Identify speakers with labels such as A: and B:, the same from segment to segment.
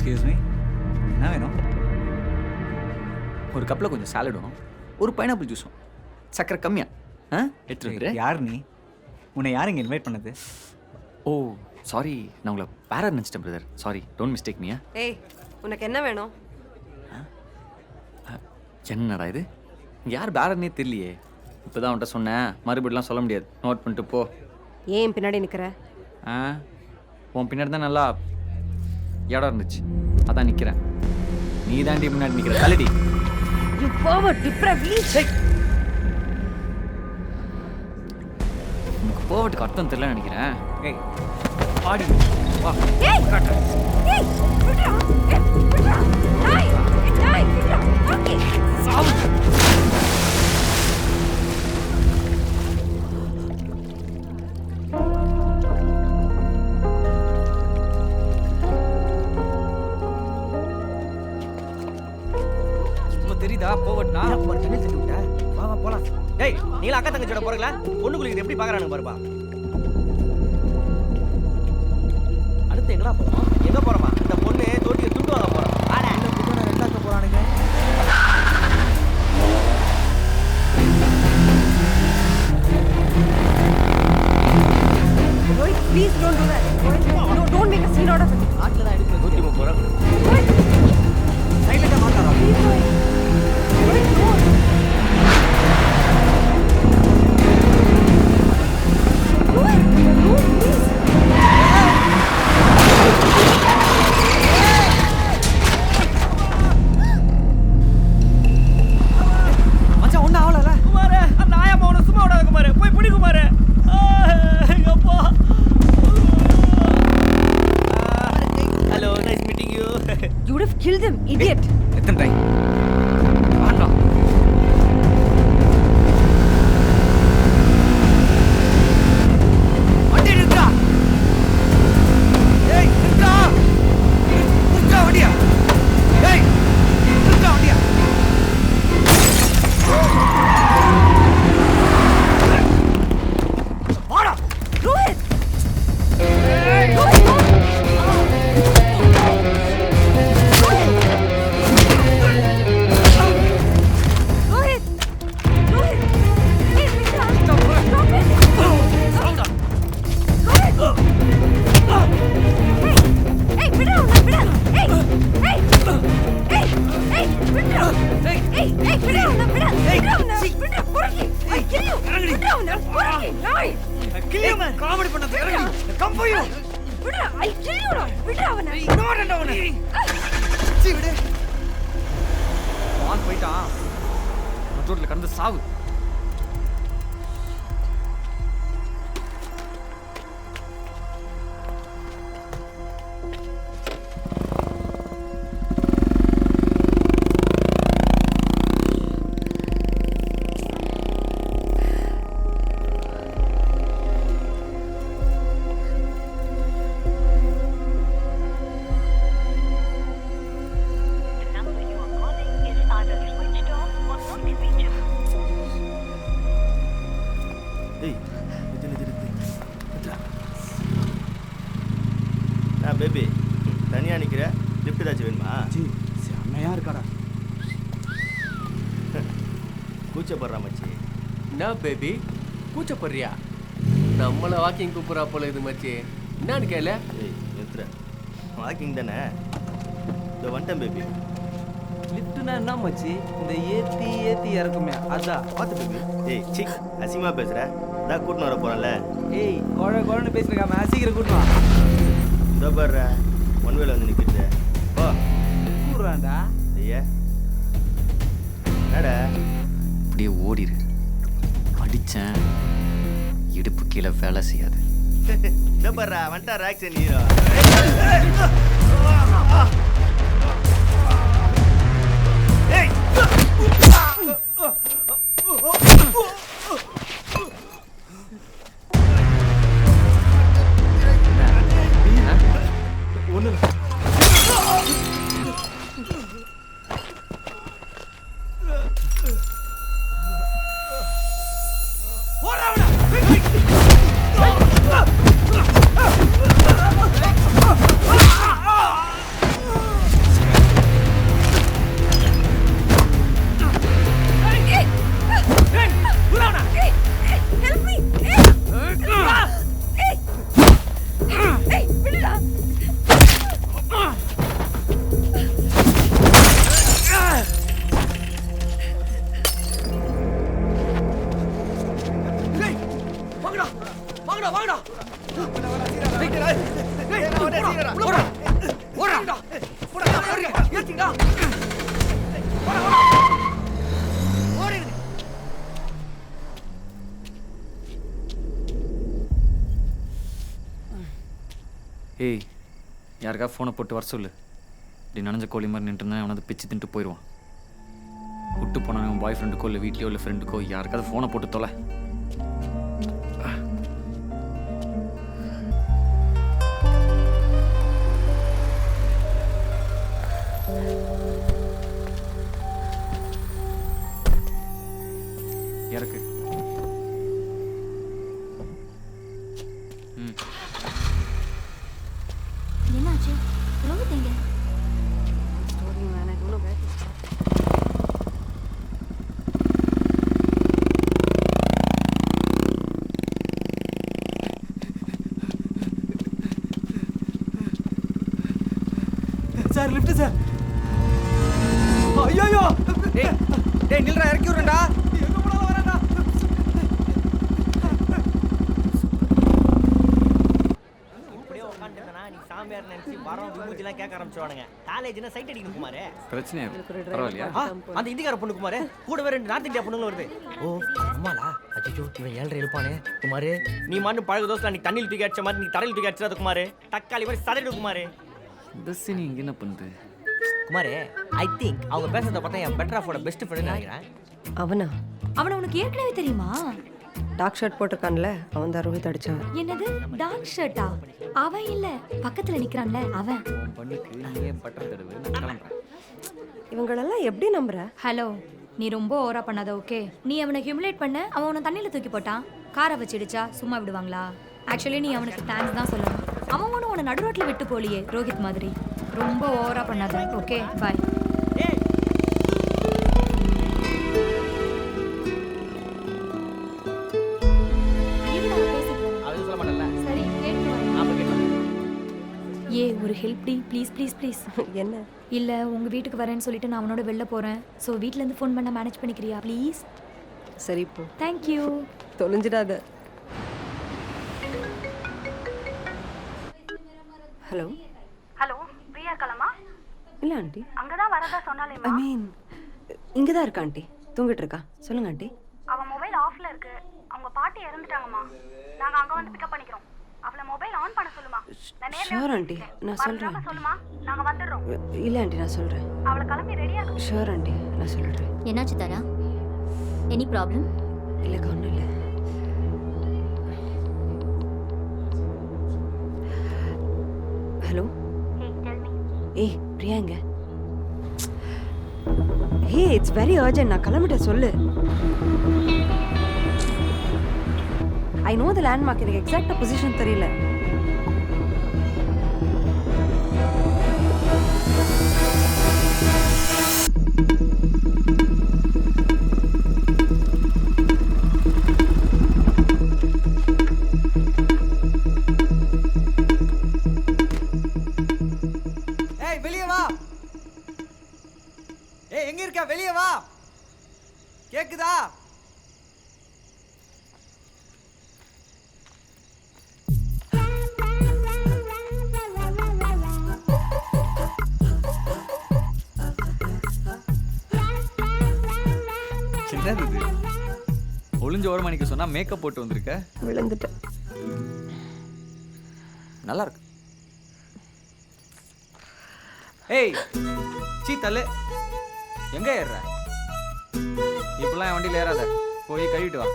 A: Excuse me, என்ன வேணும்?
B: ஒரு கப்பில் கொஞ்சம் சாலடும், ஒரு பைனாப்பிள் ஜூஸும், சக்கரை கம்மியா எடுத்துட்டு வந்துரு.
A: யார் நீ? உன்னை யார் இங்கே இன்வைட் பண்ணது?
B: ஓ சாரி, நான் உங்களை பேரா நினச்சிட்டேன் brother. Sorry, don't mistake me.
C: ஏய், உனக்கு என்ன வேணும்?
B: என்னடா இது, இங்கே யார் பேரன்னே தெரியலையே. இப்போ தான் அவன்கிட்ட சொன்னேன், மறுபடியெலாம் சொல்ல முடியாது, நோட் பண்ணிட்டு போ.
C: ஏன் பின்னாடி நிற்கிற?
B: உன் பின்னாடி தான் நல்லா இடம் இருந்துச்சு, அதான் நிற்கிறேன். நீ தாண்டி முன்னாடி நிற்கிற தலடி.
C: You forward டிப்ரவிலி.
B: உனக்கு போவட்டுக்கு அர்த்தம் தெரியல நினைக்கிறேன்.
A: ஏய் ஆடி வா.
C: ஏய் ஏய் விட்றா. ஏய் விட்றா. டேய் விட்றா. ஓகே
B: சாவு.
A: தெரியுதா போவட்னா
D: ஒரு தண்ணி தட்டி விட்ட. வா வா போலாம். டேய், நீங்க அக்கா தங்கச்சியோட போறீங்களா? பொண்ணுக்குள்ள இது எப்படி பாக்குறானுங்க பாருப்பா. அடுத்து எங்கடா போறோம்? எங்க போறோமா? இந்த பொண்ணு தோட்டியை துண்டு வாங்க போறோம். வாடா. இந்த பொண்ணு ரெண்டாக்க போறானுங்க.
C: Rohit, please don't do that. Rohit, no, don't make a scene out of it.
D: ஆட்ல தான் எடுக்க 130 ரூபா.
C: Rohit,
D: சைலண்டா மாட்டாரா?
C: please Rohit. Rohit, no. Rohit, no, please.
D: மச்சான் ஒண்ணு ஆவலல. குமாரே, அந்த ஆயா மவன சும்மா விடாத குமாரே. போய் பிடி குமாரே. அப்பா. Hello, nice meeting you.
C: You would have killed him, idiot.
A: எத்தனை டைம் வாண்டா. வண்டி நிறுத்தா. ஏய் நிறுத்தா. நிறுத்தா வண்டியா. ஏய் நிறுத்தா வண்டியா. வாடா.
C: Rohit. Rohit, no. Rohit. Rohit. Hey, Vishal. Stop it.
A: சாவுடா.
C: Rohit. Hey, விடு அவனை, விடு. Hey, hey. Hey, hey, விடு. Hey, hey, விடு அவனை, விடு. விடு அவனை, விடு, பொறுக்கி. I kill you. விடு அவனை, பொறுக்கி. நாய்.
A: கிளியோ மேன் காமெடி பண்ணது இறங்கி. Come for you.
C: விடு, I kill you. விடு அவனை.
A: நோடண்டா அவனை. சீ விடு.
B: வான் போயிட்டான், ரோட்டில் கடந்து சாவு.
E: The number you are calling is either switched off or not reachable.
F: ஏய் நிறுத்து. நான் பேபி தனியாக நிற்கிற, லிஃப்ட் ஏதாச்சும் வேணுமா?
D: ஜி, செம்மையா இருக்காடா.
F: கூச்சப்படுறா மச்சி.
G: என்ன பேபி கூச்சப்படுறியா? நம்மளை வாக்கிங் கூப்பிட்றா போல இது மச்சி. என்னான்னு கேள.
F: ஏய் நிறுத்துற. வாக்கிங் தானே? இந்த வந்துட்டேன் பேபி.
D: லிஃப்ட்னா என்ன மச்சி? இந்த ஏத்தி ஏத்தி இறக்குமே அதான்.
F: பார்த்து பேபி. ஏய் சி அசிங்கமாக பேசுகிற. அதான் கூட்டின்னு வர போகிறேன்ல.
D: ஏய் குழன்னு பேசிருக்காம சீக்கிரம் கூட்டு வா.
F: இதோ பாடுற ஒன் வேல வந்து நிற்கிறது. ஓ
D: கூடுறான்டா.
F: ஐயா என்னடா
B: அப்படியே ஓடிடு. அடித்தேன், இடுப்பு கீழே வேலை செய்யாது.
F: இதோ பாடுறா வந்துட்டா ஆக்ஷன் ஹீரோ.
B: ஏய், யாருக்கா ஃபோனை போட்டு வர சொல்லு. இப்படி நனைஞ்ச கோழி மாதிரி நின்றுருந்தா அவனை வந்து பிச்சு தின்ட்டு போயிடுவான். விட்டு போனவன் பாய் ஃப்ரெண்டுக்கோ இல்லை வீட்லேயோ இல்லை ஃப்ரெண்டுக்கோ யாருக்காவது ஃபோனை போட்டு தொலை. இறக்கு.
C: என்னாச்சு? ரோஹித் எங்க?
A: Sir lift sir. ஐயோ
B: டேய் டேய் நில்றா, இறக்கி விடுறேன்டா.
A: எங்க போனாலும் வரேன்டா.
D: இப்படியே உட்காந்துட்டேனா நீ சாமியார் நினைச்சு வரோம் விபூதிலாம் கேட்க ஆரம்பிச்சுவானுங்க. காலேஜ்னா சைட் அடிக்கணும் குமாரே.
B: பிரச்சனையா இருக்கு, பரவாயில்லையா?
D: அந்த இந்திக்கார பொண்ணு குமாரே கூடவே 2 நார்த் இந்தியா பொண்ணுங்களும் வருது. ஓ அம்மாலா, அச்சோ இவன் 7:30 எழுப்பானே. குமாரே நீ மாட்டு பழகு தோசை நீ தண்ணியில் தூக்கி அடிச்ச மாதிரி நீ தரையில் தூக்கி அடிச்சது குமாரே. தக்காளி மாதிரி சரைடு குமாரே.
B: இந்த சீனி இங்கே என்ன பண்ணுது?
D: குமாரே ஐ திங்க் அவங்க பேசுறத பார்த்தா என் பெட்டர் ஆஃபோட பெஸ்ட் ஃப்ரெண்ட் நினைக்கிறேன்.
H: அவனா?
C: அவனை உனக்கு ஏற்கனவே தெரியுமா?
H: டார்க் ஷர்ட் போட்டிருக்கான்ல, அவன் தான் ரோஹித் அடிச்சான்.
C: என்னது டார்க் ஷர்ட்டா? அவன் இல்ல, பக்கத்துல நிக்கிறான்ல அவன்.
B: பண்ணிட்டு நீயே பட்டம் தடுவு, நான் கிளம்புறேன்.
H: இவங்களெல்லாம் எப்படி நம்புற?
C: ஹலோ, நீ ரொம்ப ஓவரா பண்ணாத. ஓகே, நீ அவனை ஹியூமிலேட் பண்ண, அவன் உன்னை தண்ணியில தூக்கி போட்டான். காரை வச்சிடுச்சா சும்மா விடுவாங்களா? ஆக்சுவலி நீ அவனுக்கு தேங்க்ஸ் தான் சொல்லணும். அவன் ஒன்று உன்னை நடுரோட்டில் விட்டு போலியே ரோஹித் மாதிரி. ரொம்ப ஓவரா பண்ணாத. Okay bye. ஏ ஒரு ஹெல்ப் டி, ப்ளீஸ் ப்ளீஸ் ப்ளீஸ்.
H: என்ன?
C: இல்லை உங்கள் வீட்டுக்கு வரேன்னு சொல்லிட்டு நான் அவனோட வெளில போகிறேன். ஸோ வீட்டிலேருந்து ஃபோன் பண்ண மேனேஜ் பண்ணிக்கிறியா ப்ளீஸ்?
H: சரி போ.
C: தேங்க்யூ.
H: தொலைஞ்சிடாத. ஹலோ
E: ஹலோ, பிரியா கலமா?
H: இல்லை ஆண்டி,
E: அங்கதான் வரதா சொன்னாலேமா.
H: ஐ மீன் இங்கே தான் இருக்கா ஆண்டி, தூங்கிட்டு இருக்கா. சொல்லுங்க ஆண்டி.
E: அவ மொபைல் ஆஃப்ல இருக்கு. அவங்க பாட்டி இறந்துட்டாங்கம்மா. நாங்க அங்க வந்து பிக்கப் பண்ணிக்கிறோம். அவளை மொபைல் ஆன் பண்ண சொல்லுமா. நான் நேர்ல
H: ஷூர் ஆண்டி, நான் சொல்கிறேன்.
E: சொல்லுமா, நாங்க வந்துடுறோம்.
H: இல்லை ஆண்டி, நான் சொல்கிறேன்.
E: அவளை கிளம்பி ரெடியா.
H: ஷூர் ஆண்டி, நான் சொல்கிறேன்.
C: என்னாச்சு தாரா? Any problem?
H: இல்லைக்கா, ஒன்றும் இல்லை. ஹலோ. ஏய் பிரியா எங்க? ஹே இட்ஸ் வெரி அர்ஜென்ட், நான் கிளம்பிட்டேன் சொல்லு. ஐ நோ த லேண்ட்மார்க், எனக்கு எக்ஸாக்டா பொசிஷன் தெரியல.
A: ஏய் வெளியே வா. ஏய் எங்க இருக்க? வெளியே வா. கேக்குதா?
B: என்னது இது? ஒளிஞ்சு ஓரமா நிக்க சொன்னா மேக்கப் போட்டு வந்திருக்க.
H: விழுந்துட்டேன்.
B: நல்லா இருக்கு. ஏய் சீ தள்ளு. எங்க ஏறுற? இப்பெல்லாம் என் வண்டியில் ஏறாத, போய் கழுவிட்டு வா.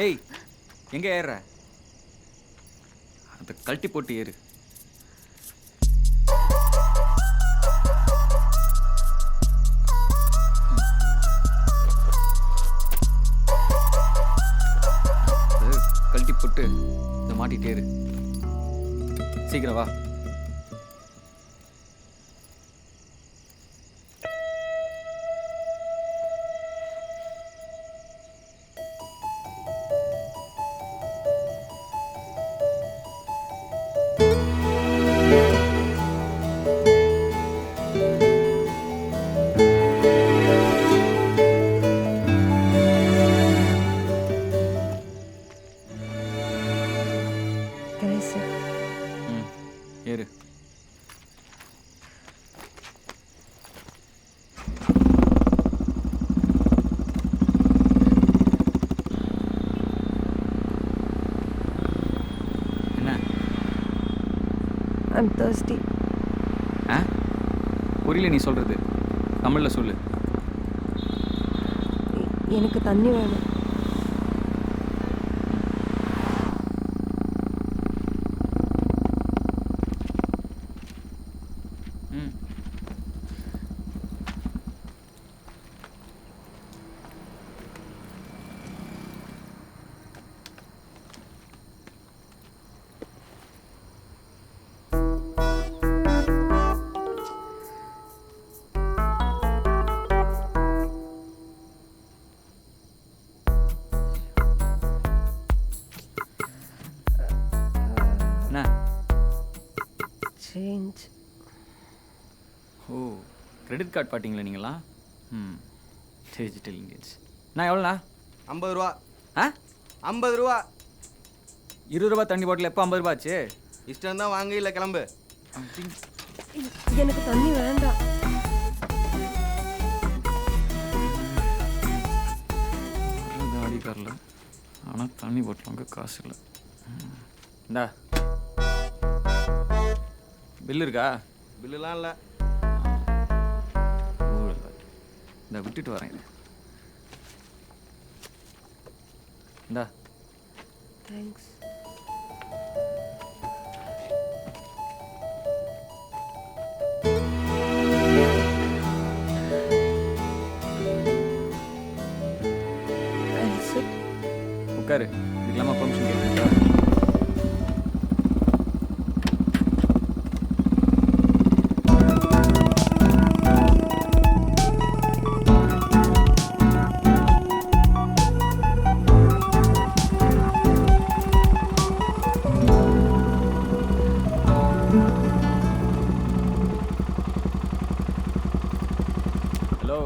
B: ஏய் எங்க ஏறுற? அதை கழட்டி போட்டு ஏறு. கழட்டி போட்டு இதை மாட்டிட்டே இரு. சீக்கிரம் வா.
H: I'm thirsty.
B: ஆ புரியல நீ சொல்கிறது, தமிழில் சொல்லு.
H: எனக்கு தண்ணி வேணும்.
B: ம் என்ன?
H: சேஞ்ச்.
B: ஓ கிரெடிட் கார்டு பாட்டிங்களா நீங்களா? ம் டிஜிட்டல் இந்தியன்ஸ். நான் எவ்வளோண்ணா?
A: 50 ரூபா.
B: ஆ
A: 50 ரூபா.
B: 20 ரூபா தண்ணி பாட்டில் எப்போ 50 ரூபா ஆச்சு?
A: இஷ்டம் தான் வாங்க, இல்லை கிளம்பு.
H: எனக்கு தண்ணி வேண்டாம்.
B: அடிக்காரில் ஆனால் தண்ணி போட்டுவாங்க, காசு இல்லை. இந்தா பில் இருக்கா?
A: பில்லுலாம் இல்லை.
B: இந்த விட்டுட்டு வரேன். இந்தா.
H: தேங்க்ஸ்.
B: உட்காரு. இதுக்கெல்லாமா பெர்மிஷன் கேட்குறீங்களா? ஹலோ.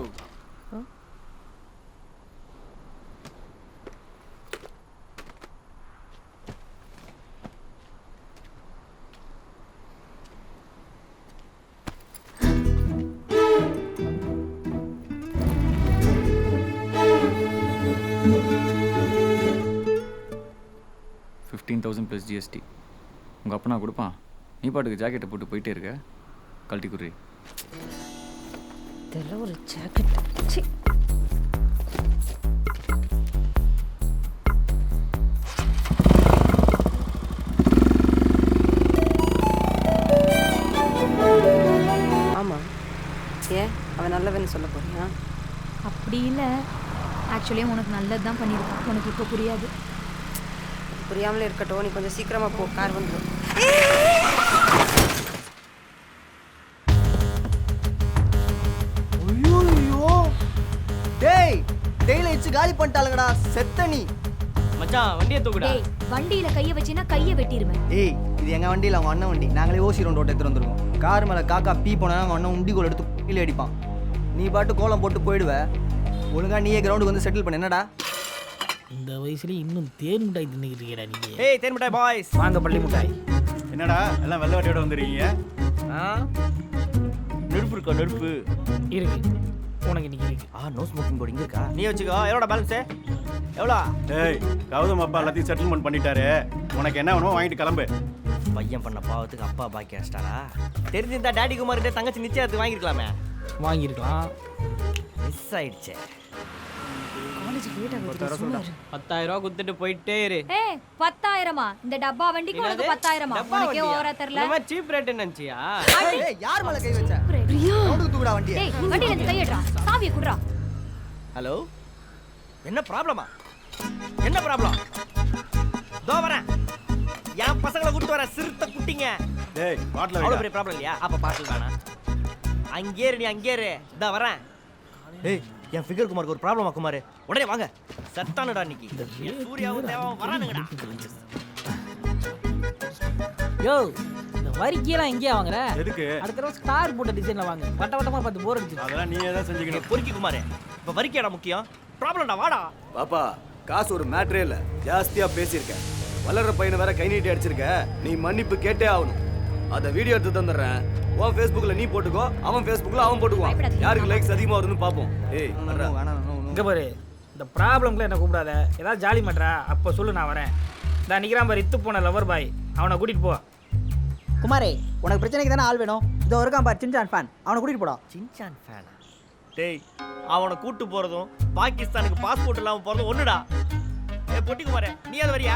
B: $15,000 + GST. உங்கள் அப்பனா கொடுப்பான். நீ பாட்டுக்கு ஜாக்கெட்டை போட்டு போயிட்டே இருக்க. கழட்டி குடுறி.
H: இதெல்லாம் ஒரு ஜாக்கெட். சி. ஆமாம். ஏன் அவன் நல்லவன்னு சொல்ல போறியா?
C: அப்படி இல்லை, ஆக்சுவலி உனக்கு நல்லது தான் பண்ணியிருக்கான். உனக்கு இப்போ புரியாது.
H: புரியாமலே இருக்கட்டும், நீ கொஞ்சம் சீக்கிரமா போ, கார் வந்துடும்.
A: ஐயோ டேய், டேய்ல இச்சு காலி பண்ணிட்டாளுங்கடா. செத்த நீ.
D: மச்சான் வண்டியை தூக்குடா.
C: டேய் வண்டியில கைய வச்சினா கைய வெட்டிடுவேன்.
A: டேய் இது எங்க வண்டி இல்லை, அவங்க அண்ணன் வண்டி. நாங்களே ஓசி ரவுண்ட் ஓட்ட எடுத்துட்டு வந்துருக்கோம். கார் மேலே காக்கா பீ போனா அவங்க அண்ணன் உண்டி கோல் எடுத்து கீழே அடிப்பான். நீ பாட்டு கோலம் போட்டு போயிடுவ. ஒழுங்கா நீயே கிரவுண்டுக்கு வந்து செட்டில் பண்ண. என்னடா
I: இந்த வயசுல இன்னும் தேன் மிட்டாய் தின்னுக்கிட்டு இருக்கீடா நீங்க.
D: ஏய் தேன் மிட்டாய் பாய்ஸ்,
I: வாங்க பள்ளி மிட்டாய்.
F: என்னடா எல்லாம் வெள்ளை வட்டியோட வந்துருக்கீங்க?
D: நெருப்பு இருக்கா? நெருப்பு
I: இருக்கு உனக்கு இன்னைக்கு இருக்கு.
D: நோ ஸ்மோக்கிங் போர்டு இங்க இருக்கா? நீ வச்சுக்கோ. எவ்வளோட பேலன்ஸு? எவ்வளோ?
F: டேய் கௌதம் அப்பா எல்லாத்தையும் செட்டில்மெண்ட் பண்ணிட்டாரு. உனக்கு என்ன வேணுமோ வாங்கிட்டு கிளம்பு.
D: பையன் பண்ண பாவத்துக்கு அப்பா பாக்கி அடிச்சிட்டாரா? தெரிஞ்சிருந்தா டாடி குமார்கிட்ட தங்கச்சி நிச்சயத்துக்கு வாங்கிருக்கலாமே.
I: வாங்கியிருக்கலாம்.
D: மிஸ் ஆயிடுச்சே.
H: காலேஜ் லேட் ஆகுது. சும்மா இரு.
D: 10,000 ரூபா குத்துட்டு போயிட்டே இரு.
C: ஏய் 10,000மா? இந்த டப்பா வண்டிக்கு உனக்கு 10,000மா? உனக்கே ஓவரா தெரியல.
D: நம்ம சீப் ரேட் நினைச்சியா?
A: ஏய் யார் மேல கை வச்ச?
H: பிரியா,
A: கிரவுண்டுக்கு தூக்குடா வண்டியை.
C: டேய் வண்டியில இருந்து கையேட்றா. சாவியை குடுறா.
D: ஹலோ, என்ன ப்ராப்ளமா? என்ன ப்ராப்ளம்? தோ வரேன். என் பசங்களை கூட்டு வரேன். சிறுத்தை குட்டிங்க.
F: டேய் பாட்டில்
D: அவ்வளோ
F: வைடா.
D: பெரிய ப்ராப்ளம் இல்லையா? அப்போ பாட்டில் வேணாம். அங்கே இரு, நீ அங்கே இரு. இதா வரேன். ஏய் என் ஃபிகர் குமாருக்கு ஒரு ப்ராப்ளமா குமார்? உடனே வாங்க. சத்தானுடா இன்னைக்கு. என் சூர்யாவும் தேவாவும் வரானுங்கடா.
I: யோ இந்த வரிக்கையெல்லாம் எங்கேயா வாங்குற?
F: எதுக்கு?
I: அடுத்த தடவை ஸ்டார் போட்ட டிசைன்ல வாங்க. வட்ட வட்டமா பார்த்து போர் அடிச்சு.
F: அதெல்லாம் நீயே தான்
D: நீ
F: செஞ்சுக்கணும்.
D: பொறுக்கி குமார். இப்போ வரிக்கையாடா முக்கியம். ப்ராப்ளம்டா வாடா.
J: பாப்பா காசு ஒரு மேட்ரே இல்லை, ஜாஸ்தியா பேசியிருக்க. வளர்ற பையனை வேற கை நீட்டி அடிச்சிருக்க. நீ மன்னிப்பு கேட்டே ஆகணும். அதை வீடியோ எடுத்து தந்துடுறேன். உன் ஃபேஸ்புக்கில் நீ போட்டுக்கோ, அவன் ஃபேஸ்புக்கில் அவன் போட்டுக்குவான். யாருக்கு லைக்ஸ் அதிகமாக வருதுன்னு பார்ப்போம். ஏய் வர்றா.
I: இங்க பாரு, இந்த ப்ராப்ளம்க்குள்ள என்ன கூப்பிடாத. ஏதாவது ஜாலி மாட்றா அப்போ சொல்லு, நான் வரேன். இந்த நிக்கிறான் பாரு, இத்து போன லவர் பாய், அவனை கூட்டிட்டு போ.
K: குமாரே உனக்கு பிரச்சனைக்கு தானே ஆள் வேணும். இதோ இருக்கான் பார் சின்சான் ஃபேன், அவனை கூட்டிட்டு போடா.
D: சின்சான் ஃபேனா? டேய் அவனை கூட்டு போறதும் பாகிஸ்தானுக்கு பாஸ்போர்ட் இல்லாம போறதும் ஒண்ணுடா. ஏய் பொட்டி குமாரே நீ அது வரியா?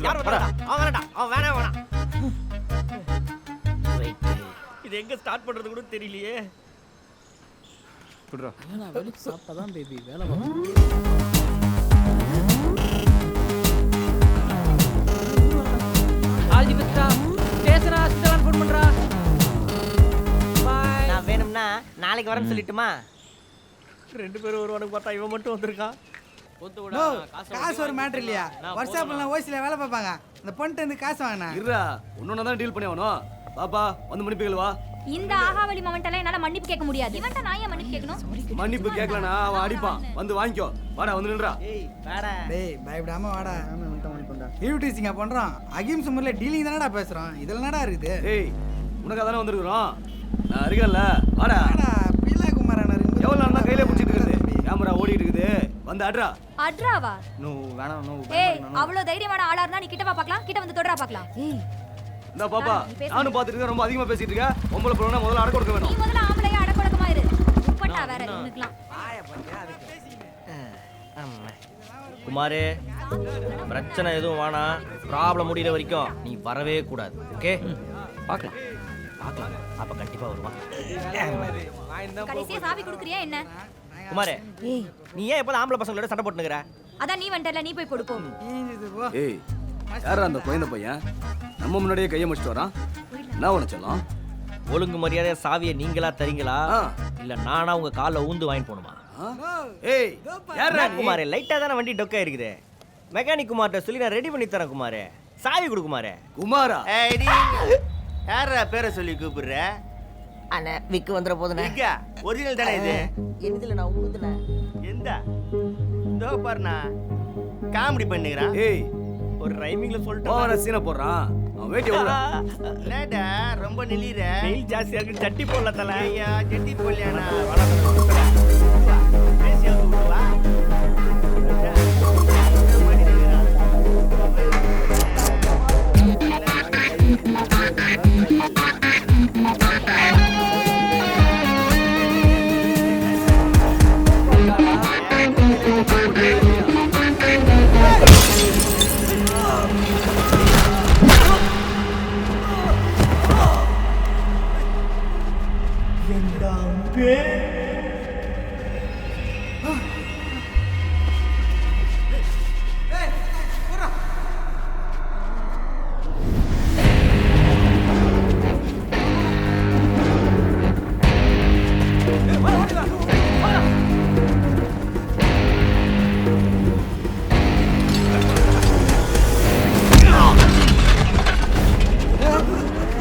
D: யார் வரடா? அவன் வரடா. அவன் வேணாம். இது எங்க ஸ்டார்ட் பண்றது கூட தெரியலையே.
B: புடுறா.
I: வேலைக்கு சாப்பிட்டாதான் பேபி வேலை பார்க்கணும். All the best. Station hospital phone பண்றா. பை.
D: நான் வேணும்னா நாளைக்கு வரேன்னு சொல்லிட்டுமா? 2 பேரும் வருவானுக்கு பார்த்தா இவன் மட்டும் வந்திருக்கான்.
L: காசு ஒரு மேட்டர் இல்லையா? வாட்ஸ்அப்ல ஓசில வேலை பார்ப்பாங்க. அந்த பொண்ணு வந்து காசு வாங்கினா
J: இருடா, உன்னோட தான் டீல் பண்ணி ஆகணும். பாப்பா வந்து மன்னிப்புகள் வா.
E: இந்த ஆகாவளி மொமெண்ட்ல என்னால மன்னிப்பு கேட்க முடியாது. இவன்ட்ட நான் ஏன் மன்னிப்பு கேட்கணும்?
J: மன்னிப்பு கேட்கலனா அவன் அடிப்பான். வந்து வாங்கிக்கோ. வாடா வந்து நின்றா.
D: ஏய் வாடா.
L: டேய் பயப்படாம வாடா. ஈவ்டீசிங்கா பண்றோம். அகிம்சை முறையில டீலிங் தானடா பேசுறோம். இதெல்லாம் என்னடா இருக்குது?
J: ஏய் உனக்கு அதானே வந்திருக்கிறோம். நான் இருக்கேன்ல. வாடா.
L: வாடா பீலா குமாரனா இருக்கு.
J: எவ்வளவு நாள் தான் கையில பிடிச்சிட்டு இருக்குது. கேமரா ஓடிட்டு இருக்குது. வந்து அட்ரா.
E: அட்ராவா?
A: நோ வேணாம் நோ.
E: ஏய் அவ்வளவு தைரியமான ஆளா இருந்தா நீ கிட்ட வா பார்க்கலாம். கிட்ட வந்து தொடரா பார்க்கலாம். ஏய்
J: இந்த பாப்பா நானும் பாத்துட்டு இருக்கேன். ரொம்ப அதிகமா பேசிட்டு இருக்க. பொம்பளை பொண்ணா முதல்ல அடக்க கொடுக்க
E: நீ
J: வேணும்.
E: முதல்ல ஆம்பளையா அடக்கொடக்கமா இரு. உப்பட்டா வேற இவனுக்குலாம்.
D: குமாரே பிரச்சனை எதுவும் வேணாம். ப்ராப்ளம் முடிகிற வரைக்கும் நீ வரவே கூடாது. ஓகே
B: பார்க்கலாம்.
D: அப்ப கண்டிப்பா வருவான்.
E: கடைசியா சாவி குடுக்குறியா என்ன?
D: குமாரே
E: ஏய்
D: நீ ஏன் எப்போதும் ஆம்பளை பசங்களோட சண்டை போட்டுனுக்குற?
E: அதான் நீ வந்துட்டல, நீ போய் போடு போ.
J: ஏய் யாரா அந்த குழந்தை பையன்? நம்ம முன்னாடியே கையை முடிச்சிட்டு வரான். என்ன உன சொல்லலாம்?
D: ஒழுங்கு மரியாதையா சாவியை நீங்களா தரீங்களா இல்ல நானா உங்க கால்ல ஊந்து வாங்கி போணுமா?
J: ஏய் யாரா
D: குமாரே லைட்டா தானே வண்டி டொக்கா இருக்குது. மெக்கானிக் குமார்ட்ட சொல்லி நான் ரெடி பண்ணி தரேன். குமாரே சாவி கொடு குமாரே.
J: குமாரா?
F: யாரா பேரை சொல்லி கூப்பிடுற?
K: அண்ணே விக்கு வந்துற போதுனே.
F: ஒரிஜினல் தானே இது?
K: என்னதுல நான் உங்களுதுல.
F: எந்த இதோ பாருண்ணா காமெடி பண்ணுகிறான்.
J: ஏய்
D: ஒரு ரைமிங்ல சொல்லிட்டு
J: ஓவரா சீனை போடுறான். அவன் வேட்டி எவ்வளோ?
F: லேடா ரொம்ப நெளிற.
D: வெயில் ஜாஸ்தியா இருக்கு. சட்டி போடல தல.
F: ஐயா ஜெட்டி போடலையாண்ணா. பேசி வந்து விடுவா.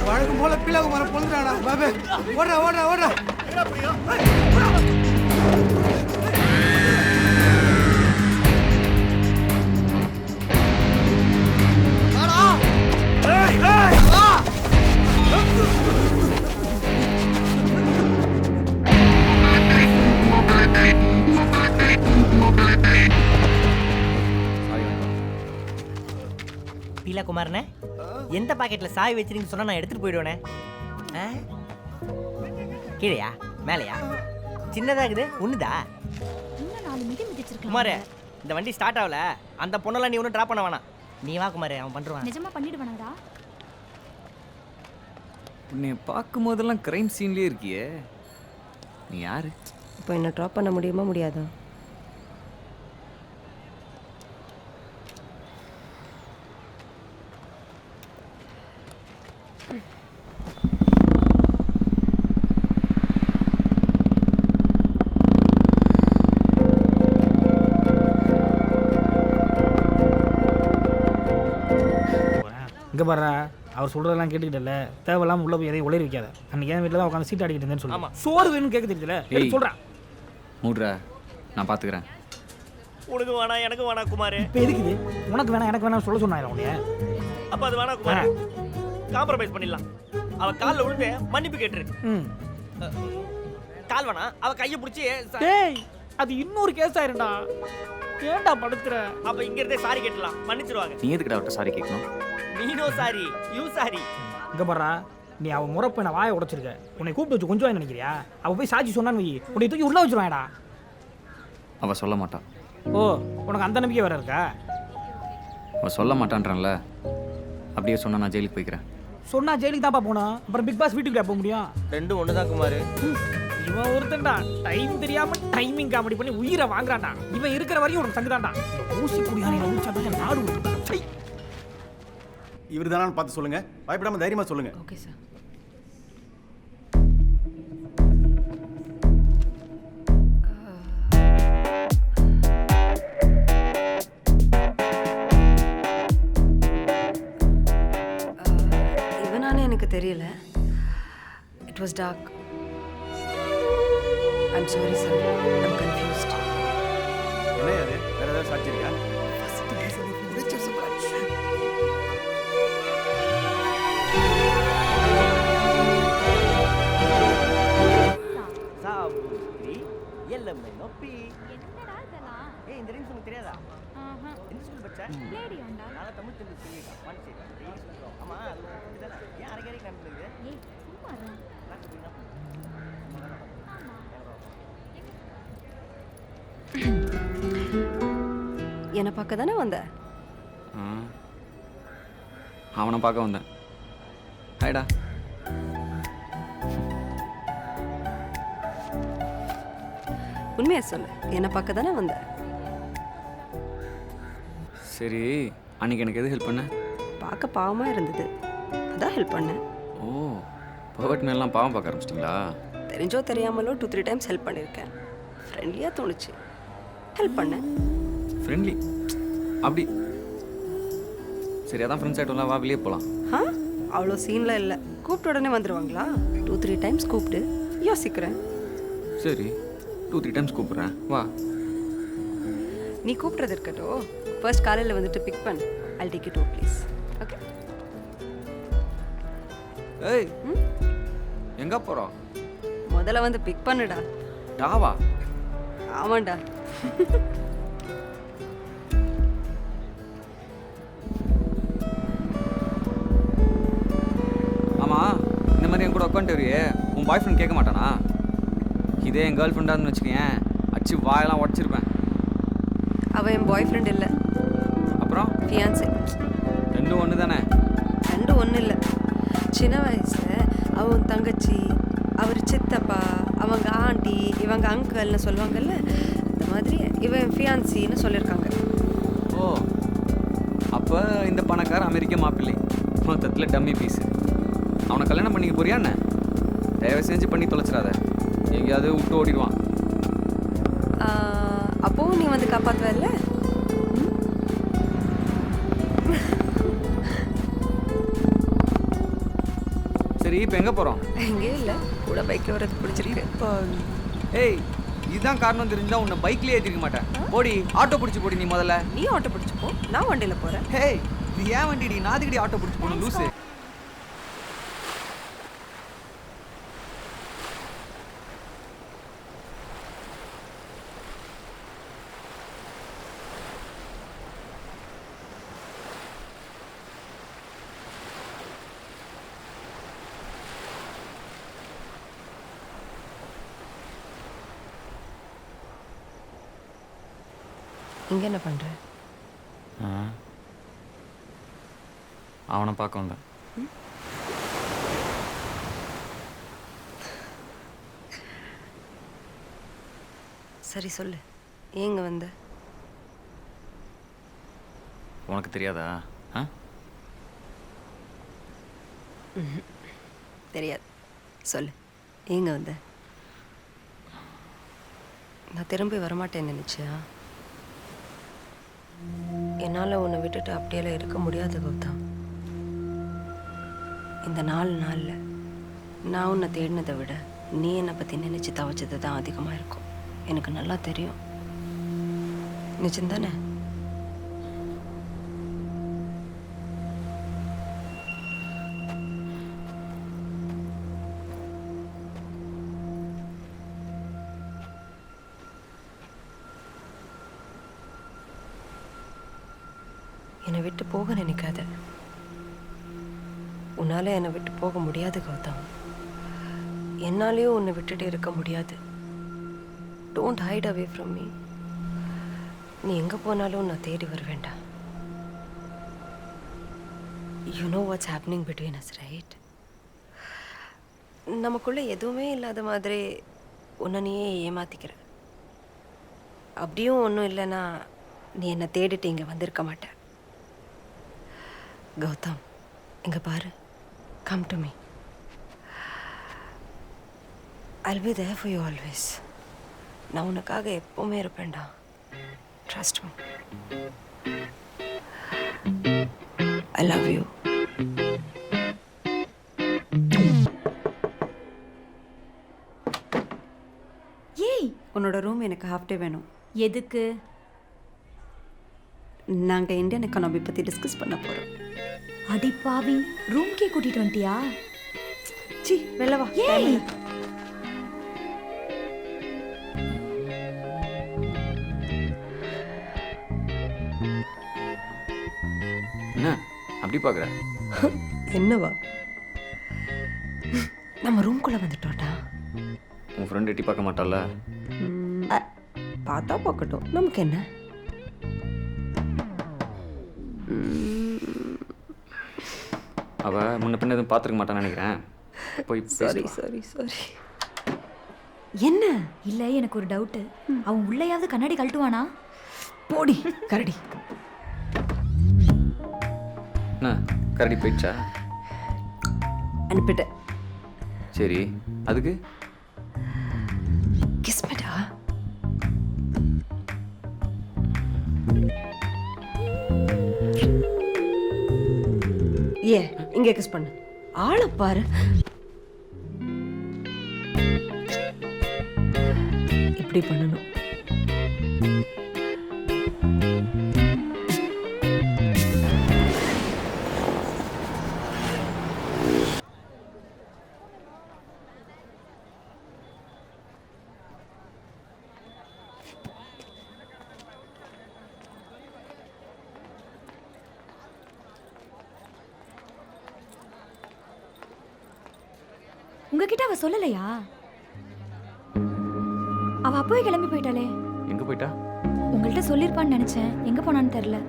L: வழக்கம் போல பீலா குமார பொழுதுறாடா. பாபே ஓடுறா ஓடுறா ஓடுறா.
D: பீலா குமாரனே எந்த பாக்கெட்ல சாவி வச்சிருக்கீங்க சொன்னா நான் எடுத்துட்டு போயிடுவேனே. கீழையா மேலையா சின்னதாகுது ஒண்ணுதா?
E: இன்னும் 4 மிதி மிதிச்சிருக்கேன்.
D: குமாரே இந்த வண்டி ஸ்டார்ட் ஆகல. அந்த பொண்ணெல்லாம் நீ ஒன்றும் ட்ராப் பண்ண வேணாம். நீ வா குமாரே அவன் பண்ணுவான்.
E: நிஜமா பண்ணிடுவானடா?
B: உன்னை பார்க்கும் போதெல்லாம் கிரைம் சீன்லயே இருக்கியே. நீ யாரு?
H: இப்போ என்ன ட்ராப் பண்ண முடியுமா முடியாதா?
I: இங்கே பாரு, அவர் சொல்கிறதெல்லாம் கேட்டுக்கிட்டல, தேவையில்லாமல் உள்ள போய் எதையும் உளறி வைக்காத. அன்றைக்கி என் வீட்டில் தான் உட்காந்து சீட் அடிக்கிட்டு இருந்தேன்னு சொல்லி சோறு வேணும்னு கேட்க தெரியல. சொல்கிறேன்
B: மூடுற, நான் பார்த்துக்கிறேன்.
D: உனக்கு வேணா எனக்கு வேணா குமாரே.
I: இப்போ எதுக்குது? உனக்கு வேணாம் எனக்கு வேணாம் சொல்ல சொன்னாங்க உன்னைய.
D: அப்போ அது வேணா குமாரே. காம்ப்ரமைஸ் பண்ணிடலாம். அவ காலில் விழுந்து மன்னிப்பு கேட்டுரு. கால் வேணா அவ கையை பிடிச்சி.
I: டேய் அது இன்னொரு கேஸ் ஆயிருண்டா. ஏன்டா படுத்துற?
D: அப்ப இங்க இருந்தே சாரி கேட்டலாம், மன்னிச்சிருவாங்க.
B: நீ எதுக்குடா அவர்கிட்ட சாரி கேட்கணும்?
D: Niño sorry you sorry.
I: இங்கே பாடுறா, நீ அவன் முறப்ப நான் வாயை உடைச்சிருக்க. உன்னை கூப்பிட்டு வச்சு கொஞ்சம் நினைக்கிறியா? அவள் போய் சாட்சி சொன்னான்னு வை, உன்னை தூக்கி உள்ளே வச்சிருவாடா.
B: அவள் சொல்ல மாட்டான்.
I: ஓ, உனக்கு அந்த நம்பிக்கை வேற இருக்கா?
B: அவள் சொல்ல மாட்டான்றான்ல, அப்படியே சொன்னா நான் ஜெயிலுக்கு போய்க்கிறேன்.
I: சொன்னா ஜெயிலுக்கு தான்ப்பா போகணும். அப்புறம் பிக் பாஸ் வீட்டுக்கு போக முடியும்?
D: ரெண்டும் ஒன்று தான் குமார்.
I: இவன் ஒருத்தன்டா டைம் தெரியாம டைமிங் காமெடி பண்ணி உயிரை வாங்குறான்டா. இவன் இருக்கிற வரையும் உனக்கு தங்குதான்டா. ஊசி குடியானே ஊச்சாட்டா நாடு விட்டு.
M: இவர் தானு பார்த்து சொல்லுங்க, பயப்படாம தைரியமா சொல்லுங்க.
H: Okay sir. இவனானே எனக்கு தெரியல. It was dark. I'm sorry sir, I'm confused.
M: என்ன அது, வேற ஏதாவது சாட்சி இருக்கா?
D: சாபுத்ரி எல்லாமே நொப்பி. ஏய் இந்த ரீல்ஸ் உங்களுக்கு தெரியாதா? எந்த ஸ்கூல் பச்சா? லேடி ஆண்டா. நான் தமிழ் சொல்லி சொல்லிட்டேன். ஒன்ஸ் ஆமா இதுதானே. ஏன் அரைக்கரை கண்டுங்க? ஏய் சும்மா இரு.
H: என்னை பார்க்க தானே வந்த?
B: அவனை பார்க்க வந்தேன். ஹாய்டா.
H: உண்மையா சொல்லு, என்னை பார்க்க தானே வந்த?
B: சரி, அன்னைக்கு எனக்கு எது ஹெல்ப் பண்ண?
H: பார்க்க பாவமாக இருந்தது, அதான் ஹெல்ப் பண்ணேன்.
B: ஓ, பர்வட் மேலாம் பாவம் பார்க்க ஆரம்பிச்சிட்டிங்களா?
H: தெரிஞ்சோ தெரியாமலோ 2-3 டைம்ஸ் ஹெல்ப் பண்ணியிருக்கேன். ஃப்ரெண்ட்லியாக தோணுச்சு, ஹெல்ப் பண்ணேன்.
B: ஃப்ரெண்ட்லி அப்படி? சரி, அதான் ஃப்ரெண்ட்ஸ் ஆகிட்டோம்ல, வா வெளியே போகலாம்.
H: ஆ, அவ்வளோ சீனில் இல்லை. கூப்பிட்ட உடனே வந்துடுவாங்களா? 2-3 டைம்ஸ் கூப்பிட்டு யோசிக்கிறேன்.
B: சரி, 2-3 டைம்ஸ் கூப்பிட்றேன், வா.
H: நீ கூப்பிட்றது இருக்கட்டும், ஃபர்ஸ்ட் காலையில் வந்துட்டு பிக் பண்ணு. I'll take you to a place. Okay?
B: ஏய், எங்கே போகிறோம்?
H: முதல்ல வந்து பிக் பண்ணுடா.
B: டாவா?
H: ஆமாண்டா.
B: ஆமாம், இந்த மாதிரி என் கூட உட்காந்துட்டு வரியே, உன் பாய் ஃப்ரெண்ட் கேட்க மாட்டானா? இதே என் கேர்ள் ஃப்ரெண்டான்னு வச்சுக்கேன், அடிச்சு வாயெல்லாம் உடச்சிருப்பேன்.
H: அவன் என் பாய் ஃப்ரெண்ட் இல்லை.
B: அப்புறம்?
H: ஃபியான்சே.
B: ரெண்டும் ஒன்று தானே?
H: ரெண்டும் ஒன்றும் இல்லை. சின்ன வயசில் அவன் தங்கச்சி, அவர் சித்தப்பா, அவங்க ஆண்டி, இவங்க அங்கிள்னு சொல்லுவாங்கல்ல, இந்த மாதிரி இவன் ஃபியான்சின்னு சொல்லியிருக்காங்க.
B: ஓ, அப்போ இந்த பணக்கார அமெரிக்க மாப்பிள்ளை மொத்தத்தில் டம்மி பீஸு. அவனை கல்யாணம் பண்ணிக்க போறியா என்ன? தயவு செஞ்சு பண்ணி தொலைச்சிடாத, எங்கேயாவது விட்டு ஓடிடுவான்.
H: அப்போவும் நீ வந்து காப்பாற்றுவல்ல?
B: சரி, இப்போ எங்கே போகிறோம்?
H: எங்கேயும் இல்லை, கூட பைக்கில் வர்றது பிடிச்சிருக்கு.
B: ஏய், இதுதான் காரணம் தெரிஞ்சா உன்னை பைக்லேயே ஏற்றிருக்க மாட்டேன். போடி, ஆட்டோ பிடிச்சி போடி. நீ முதல்ல
H: நீ ஆட்டோ பிடிச்சி போ, நான் வண்டியில் போகிறேன்.
B: ஹேய், இது ஏன் வண்டிடி? நாதுக்கடி ஆட்டோ பிடிச்சி போகணும் லூஸு.
H: இங்கே என்ன பண்ணுற?
B: அவனை பார்க்க வந்தேன்.
H: சரி சொல்லு, ஏங்க வந்த?
B: உனக்கு தெரியாதா?
H: தெரியாது, சொல்லு, ஏங்க வந்த? நான் திரும்பி வரமாட்டேன்னு நினச்சியா? என்னால் உன்னை விட்டுட்டு அப்படியெல்லாம் இருக்க முடியாது கௌதம். இந்த 4 நாளில் நான் உன்னை தேடினதை விட நீ என்னை பற்றி நினச்சி தவச்சது தான் அதிகமாக இருக்கும். எனக்கு நல்லா தெரியும். நிஜம்தானே? என்னை விட்டு போக நினைக்காத. உன்னால் என்னை விட்டு போக முடியாது கௌதம். என்னாலேயும் உன்னை விட்டுட்டு இருக்க முடியாது. Don't hide away from me. நீ எங்கே போனாலும் நான் தேடி வருவேண்டா. You know what's happening between us, right? நமக்குள்ளே எதுவுமே இல்லாத மாதிரி உன்னை நீயே ஏமாத்திக்கிற. அப்படியும் ஒன்றும் இல்லைன்னா நீ என்னை தேடிட்டு இங்கே வந்திருக்க மாட்ட. கௌதம், இங்கே பாரு, come to me. I'll be there for you always. நான் உனக்காக எப்பவுமே இருப்பேன்டா. Trust me. I love you.
C: ஏய்,
H: உன்னோட ரூம் எனக்கு ஹாஃப் டே வேணும்.
C: எதுக்கு?
H: நாங்கள் இந்தியன் எக்கானமி பற்றி டிஸ்கஸ் பண்ண போகிறோம்.
C: அடி பாவி, ரூம்க்கே கூட்டிட்டு வந்துட்டியா?
H: சி, வெளில வா.
C: ஏய்,
B: என்ன அப்படி பார்க்குற?
H: என்னவா? நம்ம ரூம்குள்ளே வந்துட்டோம்டா.
B: உன் ஃப்ரெண்ட் எட்டி பார்க்க மாட்டால?
H: பார்த்தா பார்க்கட்டும், நமக்கு என்ன?
B: அவள் முன்ன பின்ன எதுவும் பார்த்துருக்க மாட்டான்னு நினைக்கிறேன். போய்
H: சாரி சாரி சாரி. என்ன?
C: இல்ல, எனக்கு ஒரு டவுட்டு. அவன் உள்ளேயாவது கண்ணாடி கழட்டுவானா?
H: போடி கரடி.
B: என்ன கரடி போயிடுச்சா?
H: அனுப்பிட்டேன்.
B: சரி, அதுக்கு
H: கிஸ்மடா. ஏ, இங்கே கிஸ் பண்ணு. ஆளை பாரு. இப்படி பண்ணணும்.
C: உங்ககிட்ட அவ சொல்லலையா? அவ அப்பவே கிளம்பி போயிட்டாளே.
B: எங்க போயிட்டா?
C: உங்கள்கிட்ட சொல்லிருப்பான்னு நினைச்சேன். எங்க போனான்னு தெரியல.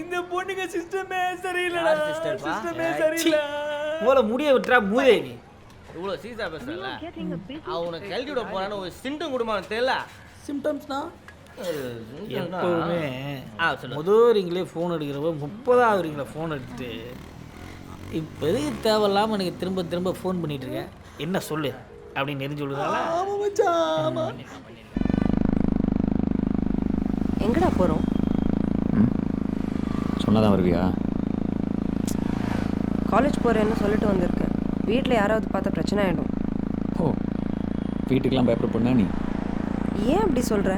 I: இந்த பொண்ணுங்க சிஸ்டமே சரியில்லை.
D: யார் சிஸ்டர்ப்பா?
I: சிஸ்டமே சரியில்லை. மூளை முடிய விட்டுறா மூதேவி.
D: இவ்வளோ சீசா பேசுறல, அவனை கழட்டி விட போறான்னு ஒரு சிம்டம் கொடுமான்னு தெரியல.
I: சிம்டம்ஸ்னா
D: எப்பவுமே
I: எப்போவுமே முதல் ரிங்கிலே ஃபோன் எடுக்கிறப்ப 30வது ரிங்கில் ஃபோன் எடுத்துட்டு இப்போ எதுக்கு தேவையில்லாமல் எனக்கு திரும்ப திரும்ப ஃபோன் பண்ணிட்டு இருக்கேன், என்ன சொல்லு அப்படின்னு நெறிஞ்சு விடுறாங்களா?
H: எங்கடா போகிறோம்?
B: சொன்னதான் வருவியா?
H: காலேஜ் போகிறேன்னு சொல்லிட்டு வந்திருக்கேன். வீட்டில் யாராவது பார்த்தா பிரச்சனை ஆகிடும்.
B: ஓ, வீட்டுக்கெலாம் பயப்பட பொண்ணா நீ?
H: ஏன் அப்படி சொல்கிற?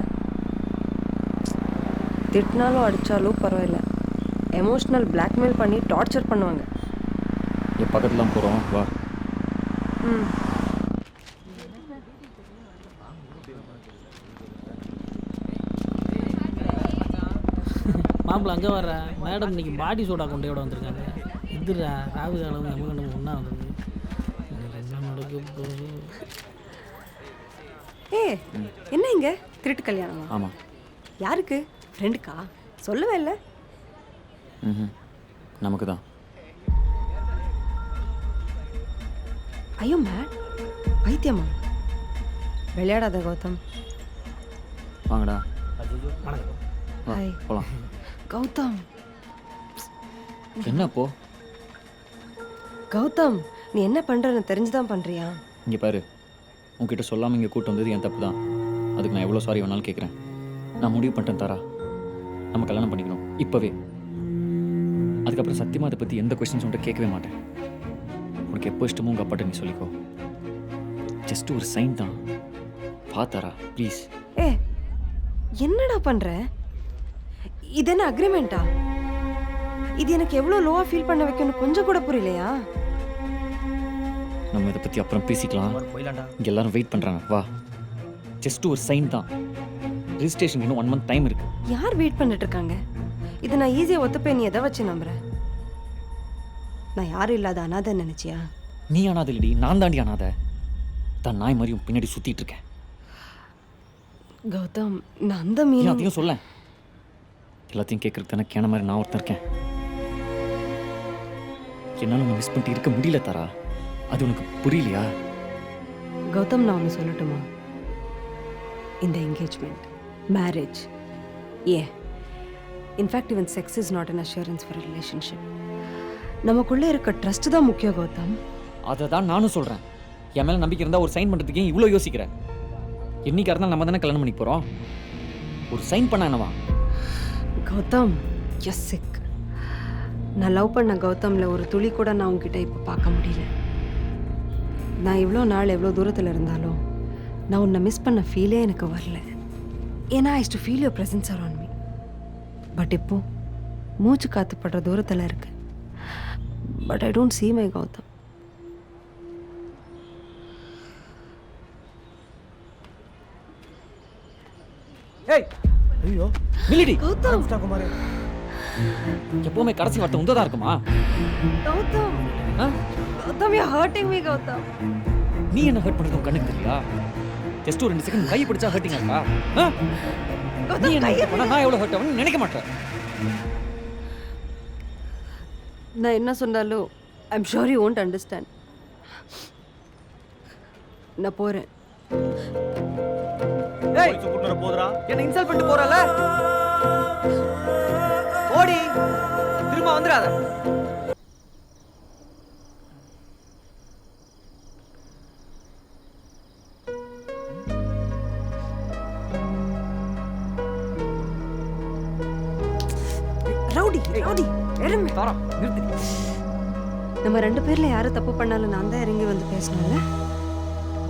H: திட்டினாலும் அடித்தாலும் பரவாயில்ல, எமோஷ்னல் பிளாக்மெயில் பண்ணி டார்ச்சர் பண்ணுவாங்க.
B: என் பக்கத்துலாம் போகிறோம், வா.
H: ம்.
I: மாப்பிள்ள அங்கே வர்ற மேடம் இன்னைக்கு பாடி சோடா கொண்டு விட வந்திருக்காங்க. இதுரா ராகு காலம் எமகண்டம் ஒன்றா வந்திருக்கு. என்ன நடக்க போகுது?
H: ஏ, என்ன இங்கே திருட்டு கல்யாணமா?
B: ஆமாம்.
H: யாருக்கு? ஃப்ரெண்டுக்கா? சொல்லவே இல்லை.
B: ம், நமக்கு தான்.
H: ஐயோ மேட், பைத்தியமா? விளையாடாத கௌதம்.
B: வாங்கடா.
I: வணக்கம்.
H: ஹாய்.
B: போகலாம்.
H: கௌதம்.
B: என்ன போ?
H: கௌதம், நீ என்ன பண்ணுறன்னு தெரிஞ்சுதான் பண்ணுறியா?
B: இங்கே பாரு, உன்கிட்ட சொல்லாமல் இங்கே கூட்டு வந்தது என் தப்பு தான். அதுக்கு நான் எவ்வளோ சாரி வேணாலும் கேட்குறேன். நான் முடிவு பண்ணிட்டேன் தாரா, நம்ம கல்யாணம் பண்ணிக்கணும் இப்போவே. அதுக்கப்புறம் சத்தியமாக அதை பற்றி எந்த கொஸ்டின்ஸ் உன்ட்ட கேட்கவே மாட்டேன். உனக்கு எப்போ இஷ்டமோ உங்கள் அப்பாட்ட நீ சொல்லிக்கோ. ஜஸ்ட் ஒரு சைன் தான். பார்த்தாரா ப்ளீஸ்.
H: ஏ, என்னடா பண்ற? இது என்ன அக்ரிமெண்டா? இது எனக்கு எவ்வளோ லோவா ஃபீல் பண்ண வைக்கணும் கொஞ்சம் கூட புரியலையா?
N: நம்ம இதை பற்றி அப்புறம் பேசிக்கலாம். இங்கே எல்லாரும் வெயிட் பண்ணுறாங்க, வா. ஜஸ்ட் ஒரு சைன் தான். ரிஜிஸ்ட்ரேஷன் இன்னும் 1 month டைம் இருக்கு.
H: யார் வெயிட் பண்ணிட்டு இருக்காங்க? இது நான் ஈஸியாக ஒத்துப்பேன். நீ எதை வச்சு நம்புறேன்? நான் யாரும் இல்லாத அனாதை நினைச்சியா?
N: நீ அனாதை இல்லடி, நான் தாண்டி அனாதை. தான் நாய் மாதிரியும் பின்னாடி சுற்றிட்டு இருக்கேன்.
H: கௌதம், நான் அந்த மீன்
N: அதையும் சொல்ல. எல்லாத்தையும் கேட்கறதுக்கு தானே கேன மாதிரி நான் ஒருத்தன் இருக்கேன். என்னால் உன்னை மிஸ் பண்ணிட்டு இருக்க முடியல தாரா. அது உனக்கு புரியலையா?
H: கௌதம், நான் ஒன்று சொல்லட்டுமா? இந்த engagement, marriage, in fact even sex is not an assurance for relationship. நமக்குள்ளே இருக்க ட்ரஸ்ட் தான் முக்கியம் கௌதம்.
N: அதை தான் நானும் சொல்கிறேன். என் மேலே நம்பிக்கை இருந்தால் ஒரு சைன் பண்ணுறதுக்கு ஏன் இவ்வளோ யோசிக்கிறேன்? என்னைக்கா இருந்தாலும் நம்ம தானே கல்யாணம் பண்ணி போகிறோம். ஒரு சைன் பண்ண என்னவா?
H: கௌதம், எஸ் சிக். நான் லவ் பண்ண கௌதமில் ஒரு துளி கூட நான் உங்ககிட்ட இப்போ பார்க்க முடியல. நான் இவ்வளோ நாள் எவ்வளோ தூரத்தில் இருந்தாலும் நான் உன்னை மிஸ் பண்ண ஃபீலே எனக்கு வரல. ஏன்னா I do feel your presence around me. But இப்போ மூச்சு காத்து படுற தூரத்தில் இருக்கு. But I don't see my Gautham.
N: ஏய்,
L: ஐயோ
N: மிலிடி.
H: கௌதம்,
N: எப்பவுமே கடைசி வார்த்தை உந்ததா இருக்குமா?
H: Gautham, Gautham, you're hurting me, Gautham.
N: நீ என்ன ஹர்ட் பண்றது கண்ணுக்கு தெரியல? ஜஸ்ட் ஒரு 2 செகண்ட் கையை பிடிச்சா ஹர்ட்டிங் ஆகா? நீ என்ன ஹர்ட் பண்ணா நான் எவ்வளவு ஹர்ட் ஆவேன்னு நினைக்க மாட்டேன்.
H: நான் என்ன சொன்னாலும் I am sure you won't understand. நான் போறேன்.
A: ஏய்,
F: போதுரா.
A: என்ன இன்சல்ட் பண்ணிட்டு போறல? ஓடி, திரும்ப வந்துடாத.
H: ரவுடி, ரவுடி, இறங்கு.
A: தாரா, நிறுத்தி.
H: நம்ம 2 பேர்ல யாரு தப்பு பண்ணாலும் நான் தான் இறங்கி வந்து பேசணும்ல.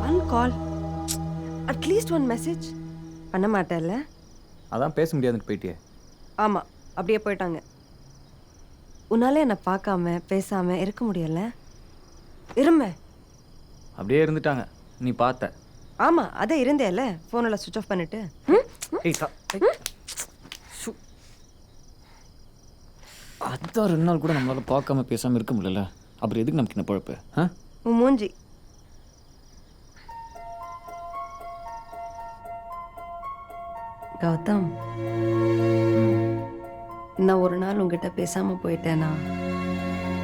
H: 1 கால், அட்லீஸ்ட் 1 மெசேஜ் பண்ண மாட்டேல்ல?
B: அதான் பேச முடியாதுன்னு போயிட்டியே.
H: ஆமா, அப்படியே போயிட்டாங்க. உன்னால என்னை பார்க்காம பேசாம இருக்க முடியல. இருமை
B: அப்படியே இருந்துட்டாங்க. நீ பார்த்த?
H: ஆமா, அதை இருந்தேல்ல, ஃபோனில் சுவிட்ச் ஆஃப் பண்ணிட்டு.
N: அதான் 2 நாள் கூட நம்மளால பார்க்காம பேசாம இருக்க முடியல. அப்புறம் எதுக்கு நமக்கு இந்த பழப்பு?
H: உன் மூஞ்சி. கௌதம், நான் ஒரு நாள் உங்ககிட்ட பேசாம போயிட்டேனா,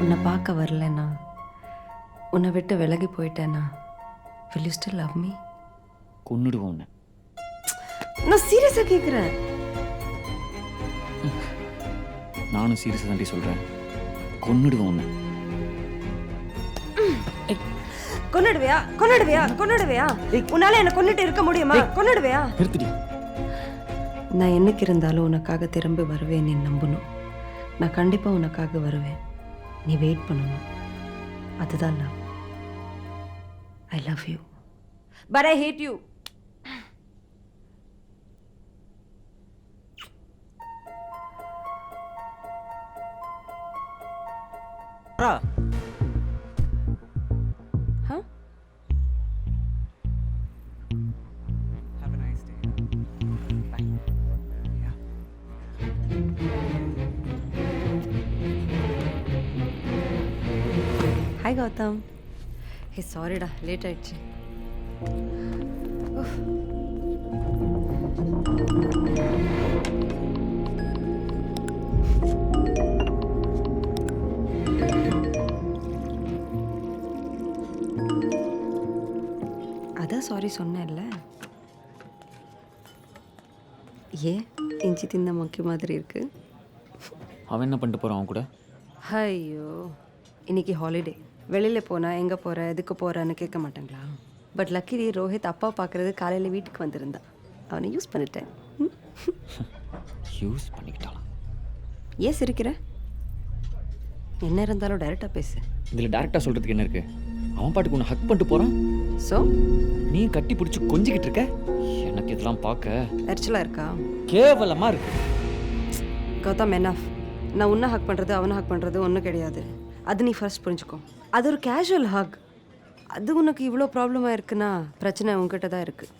H: உன்னை பார்க்க வரலனா, உன்னை விட்டு விலகி போயிட்டேனா, will you still love me?
N: கொன்னுடுவோம் உன்னை.
H: நான் சீரியஸா கேட்குறேன்.
N: நானும் சீரியஸாக தாண்டி சொல்கிறேன். கொன்னுடுவோம் உன்னை.
H: கொன்னுடுவியா? கொன்னுடுவியா? கொன்னுடுவியா? உன்னால என்ன கொன்னுட்டு இருக்க முடியுமா? கொன்னுடுவியா?
N: நிறுத்திடி.
H: நான் என்னைக்கு இருந்தாலும் உனக்காக திரும்பி வருவேன். நீ நம்பணும். நான் கண்டிப்பாக உனக்காக வருவேன். நீ வெயிட் பண்ணணும். அதுதான் love. I love you but I hate you. Hi Gautham. Hey சாரிடா, லேட் ஆயிடுச்சு. அதான் சாரி சொன்னேன்ல. ஏன் இஞ்சி தின்ன மொக்கி மாதிரி இருக்கு?
N: அவன் என்ன பண்ணிட்டு போகிறான் அவன் கூட?
H: ஐயோ, இன்னைக்கு ஹாலிடே. வெளியில் போனால் எங்கே போகிற, எதுக்கு போகிறேன்னு கேட்க மாட்டாங்களா? பட் லக்கிலி ரோஹித் அப்பா பார்க்குறது காலையில் வீட்டுக்கு வந்திருந்தான். அவனை யூஸ் பண்ணிட்டேன்.
N: யூஸ் பண்ணிக்கிட்டாலாம்.
H: ஏன் சிரிக்கிற? என்ன இருந்தாலும் டைரெக்டாக பேசு.
N: இதில் டேரெக்டாக சொல்கிறதுக்கு என்ன இருக்குது? அவன் பாட்டுக்கு உன்னை ஹக் பண்ணிட்டு போகிறான்.
H: ஸோ
N: நீ கட்டி பிடிச்சி கொஞ்சிக்கிட்டு இருக்க. எனக்கு இதெல்லாம் பார்க்க
H: எரிச்சலாக இருக்கா?
N: கேவலமாக இருக்கு.
H: கௌதம் என்னாஃப். நான் உன்னை ஹக் பண்ணுறது அவனை ஹக் பண்ணுறது ஒன்றும் கிடையாது. அது நீ ஃபர்ஸ்ட் புரிஞ்சுக்கோ. அது ஒரு கேஷுவல் ஹக். அது உனக்கு இவ்வளோ ப்ராப்ளமாக இருக்குன்னா பிரச்சனை உங்ககிட்ட தான் இருக்குது.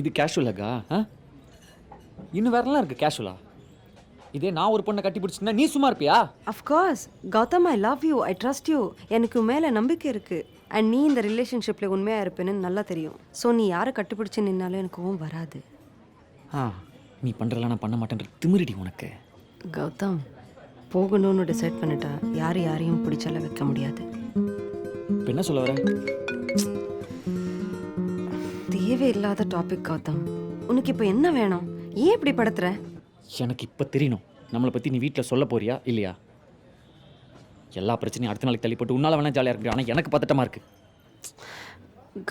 N: இது கேஷுவலாகா? இன்னும் வேறலாம் இருக்குது கேஷுவலா? இதே நான் ஒரு பொண்ணை கட்டி பிடிச்சிருந்தா நீ சும்மா இருப்பியா?
H: Of course Gautham, I love you, I trust you. எனக்கு மேலே நம்பிக்கை இருக்குது. அண்ட் நீ இந்த ரிலேஷன்ஷிப்பில் உண்மையாக இருப்பேன்னு நல்லா தெரியும். ஸோ நீ யாரை கட்டுப்பிடிச்சு நின்னாலும் எனக்கு கோவம் வராது.
N: நீ பண்ணுறலாம் நான் பண்ண மாட்டேன்ற திமிரிடி உனக்கு.
H: கௌதம், போகணும்னு டிசைட் பண்ணிட்டா யாரையும் பிடிச்சால வைக்க முடியாது.
N: இப்போ என்ன சொல்ல வர?
H: தேவையில்லாத டாபிக் கௌதம். உனக்கு இப்போ என்ன வேணும்? ஏன் இப்படி படுத்துற?
N: எனக்கு இப்போ தெரியணும், நம்மளை பற்றி நீ வீட்டில் சொல்ல போறியா இல்லையா? எல்லா பிரச்சனையும் அடுத்த நாளைக்கு தள்ளிப்பட்டு உன்னால் வேணால் ஜாலியாக இருக்கு. ஆனால் எனக்கு பதட்டமாக இருக்குது.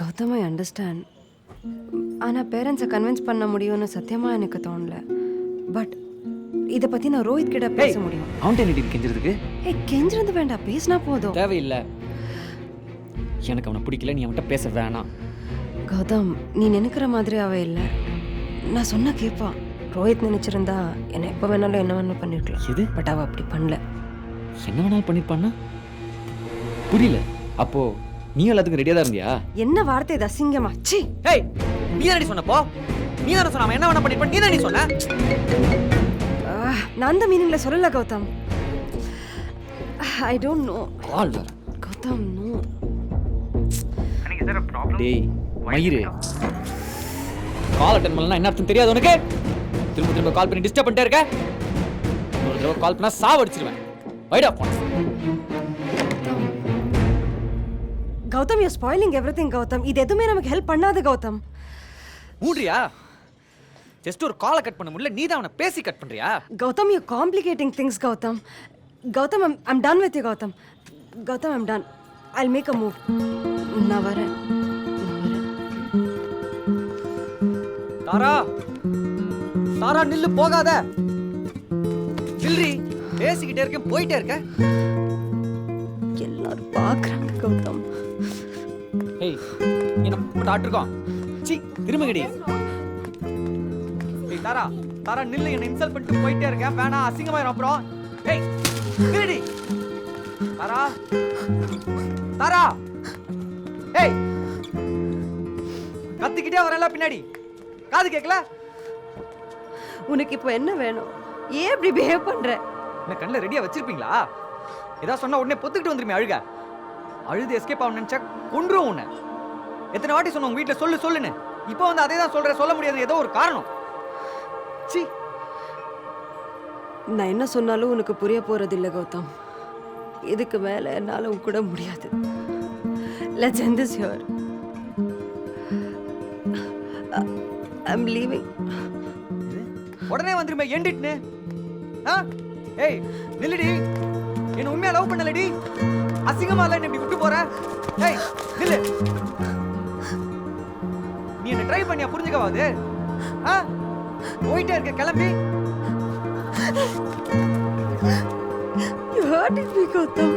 H: Gautham, I understand. ஆனால் பேரண்ட்ஸை கன்வின்ஸ் பண்ண முடியும்னு சத்தியமாக எனக்கு தோணல. பட் இதை பற்றி நான் ரோஹித் கிட்ட பேச முடியும்.
N: அவன்கிட்ட என்ன கெஞ்சிறதுக்கு?
H: கெஞ்சிருந்து வேண்டாம், பேசினா போதும்.
N: தேவையில்லை. எனக்கு அவனை பிடிக்கல, நீ அவன்கிட்ட பேச வேணாம்.
H: கௌதம், நீ நினைக்கிற மாதிரி அவ இல்லை. நான் சொன்ன கேட்பான். ரோஹித் நினைச்சிருந்தா என்னை எப்போ வேணாலும் என்ன வேணாலும் பண்ணிருக்கலாம்.
N: எது?
H: பட் அவள் அப்படி பண்ணல.
N: என்ன வேணாலும் பண்ணிருப்பான்னா புரியல. அப்போ நீ எல்லாத்துக்கும் ரெடியாக தான் இருந்தியா?
H: என்ன வார்த்தை இது அசிங்கமா? சி!
N: ஏய், நீ தானே சொன்னப்போ? நீ தானே சொன்ன அவன் என்ன வேணா பண்ணிருப்பான்? நீ தானே சொன்ன?
H: நான் அந்த மீனிங்ல சொல்லல Gautham. I don't know.
N: Call வர.
H: கௌதம், நோ.
N: டேய் மயிரு, கால் அட்டன் பண்ணலனா என்ன அர்த்தம் தெரியாது உனக்கு? திரும்ப திரும்ப கால் பண்ணி டிஸ்டர்ப் பண்ணிட்டே இருக்க. ஒரு தடவை கால் பண்ணா சாவடிச்சிருவேன். வைடா phone.
H: Gautham, you spoiling everything Gautham. இது எதுவுமே நமக்கு ஹெல்ப் பண்ணாது கௌதம்.
N: மூடுறியா? ஜஸ்ட் ஒரு காலை கட் பண்ண முடியல, நீ தான் அவனை பேசி கட் பண்றியா?
H: Gautham, you complicating things Gautham. Gautham, I'm done with you Gautham. Gautham, I'm done. I'll make a move. நான் வரேன்.
N: தாரா, தாரா நில்லு, போகாத. நில்றி, பேசிக்கிட்டே இருக்கேன், போயிட்டே இருக்க.
H: எல்லாரும் பார்க்கறாங்க கௌதம்.
N: ஏய், என்ன போட்டு இருக்கோம்? சி, திரும்பங்கடி. ஏய் தாரா, தாரா நில்லு, என்ன இன்சல்ட் பண்ணிட்டு போயிட்டே இருக்கேன். வேணா, அசிங்கமாயிரும் அப்புறம். ஏய், நில்லுடி. தாரா, தாரா. ஏய், கத்திக்கிட்டே வரல பின்னாடி. காது கேட்கல?
H: உனக்கு இப்போ என்ன வேணும்? ஏன் இப்படி பிஹேவ் பண்ற?
N: என்ன கண்ணில் ரெடியா வச்சிருப்பீங்களா? ஏதாவது சொன்னா உடனே பொத்துக்கிட்டு வந்துருமே அழுக. அழுது எஸ்கேப் ஆக நினைச்சா கொன்றும் உன்னை. எத்தனை வாட்டி சொன்ன உங்க வீட்டில் சொல்லுன்னு. இப்போ வந்து அதே தான் சொல்ற. சொல்ல முடியாது, ஏதோ ஒரு காரணம். சி,
H: நான் என்ன சொன்னாலும் உனக்கு புரிய போறது இல்லை கௌதம். இதுக்கு மேல என்னால உன் கூட முடியாது. Let's end this here. I'm leaving.
N: உடனே வந்துருமே எண்டிட்னு. ஏய் நில்லுடி, என்ன உண்மையா லவ் பண்ணலடி. அசிங்கமா இல்ல இப்படி விட்டு போற. ஏய் நில்லு. நீ என்ன ட்ரை பண்ணியா புரிஞ்சுக்கவாது? போயிட்டே இருக்க, கிளம்பி.
H: You hurting me Gautam.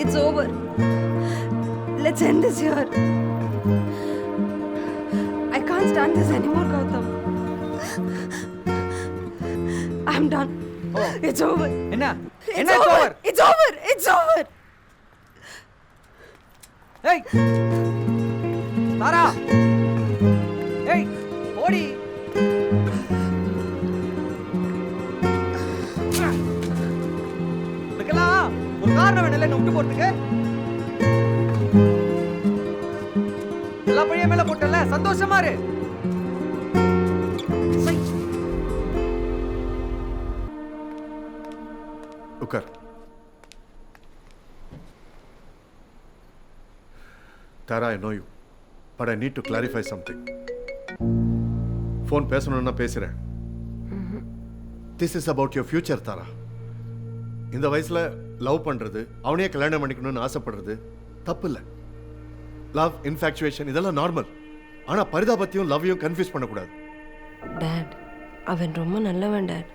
H: It's over. Let's end this here. I can't stand this anymore, Gautam. I'm done.
N: Oh.
H: It's over.
N: Enna?
H: It's over. It's over. It's over.
N: Hey! Tara! Hey! Odi! இதுக்கெல்லாம் ஒரு காரணம் வேணும்ல என்ன விட்டு போறதுக்கு. எல்லா பழைய மேல போட்டல, சந்தோஷமா இரு.
O: உட்கார். Tara, I know you, but I need to clarify something. Phone பேசணும்னா பேசுறேன். This is about your future, Tara. இந்த வயசுல லவ் பண்றது, அவனையே கல்யாணம் பண்ணிக்கணும்னு ஆசைப்படுறது தப்பு இல்லை. லவ், இன்ஃபாக்சுவேஷன் இதெல்லாம் நார்மல். ஆனா பரிதாபத்தையும் லவ்வையும் கன்ஃபியூஸ் பண்ணக்கூடாது.
H: டாட், அவன் ரொம்ப நல்லவன் டாட்.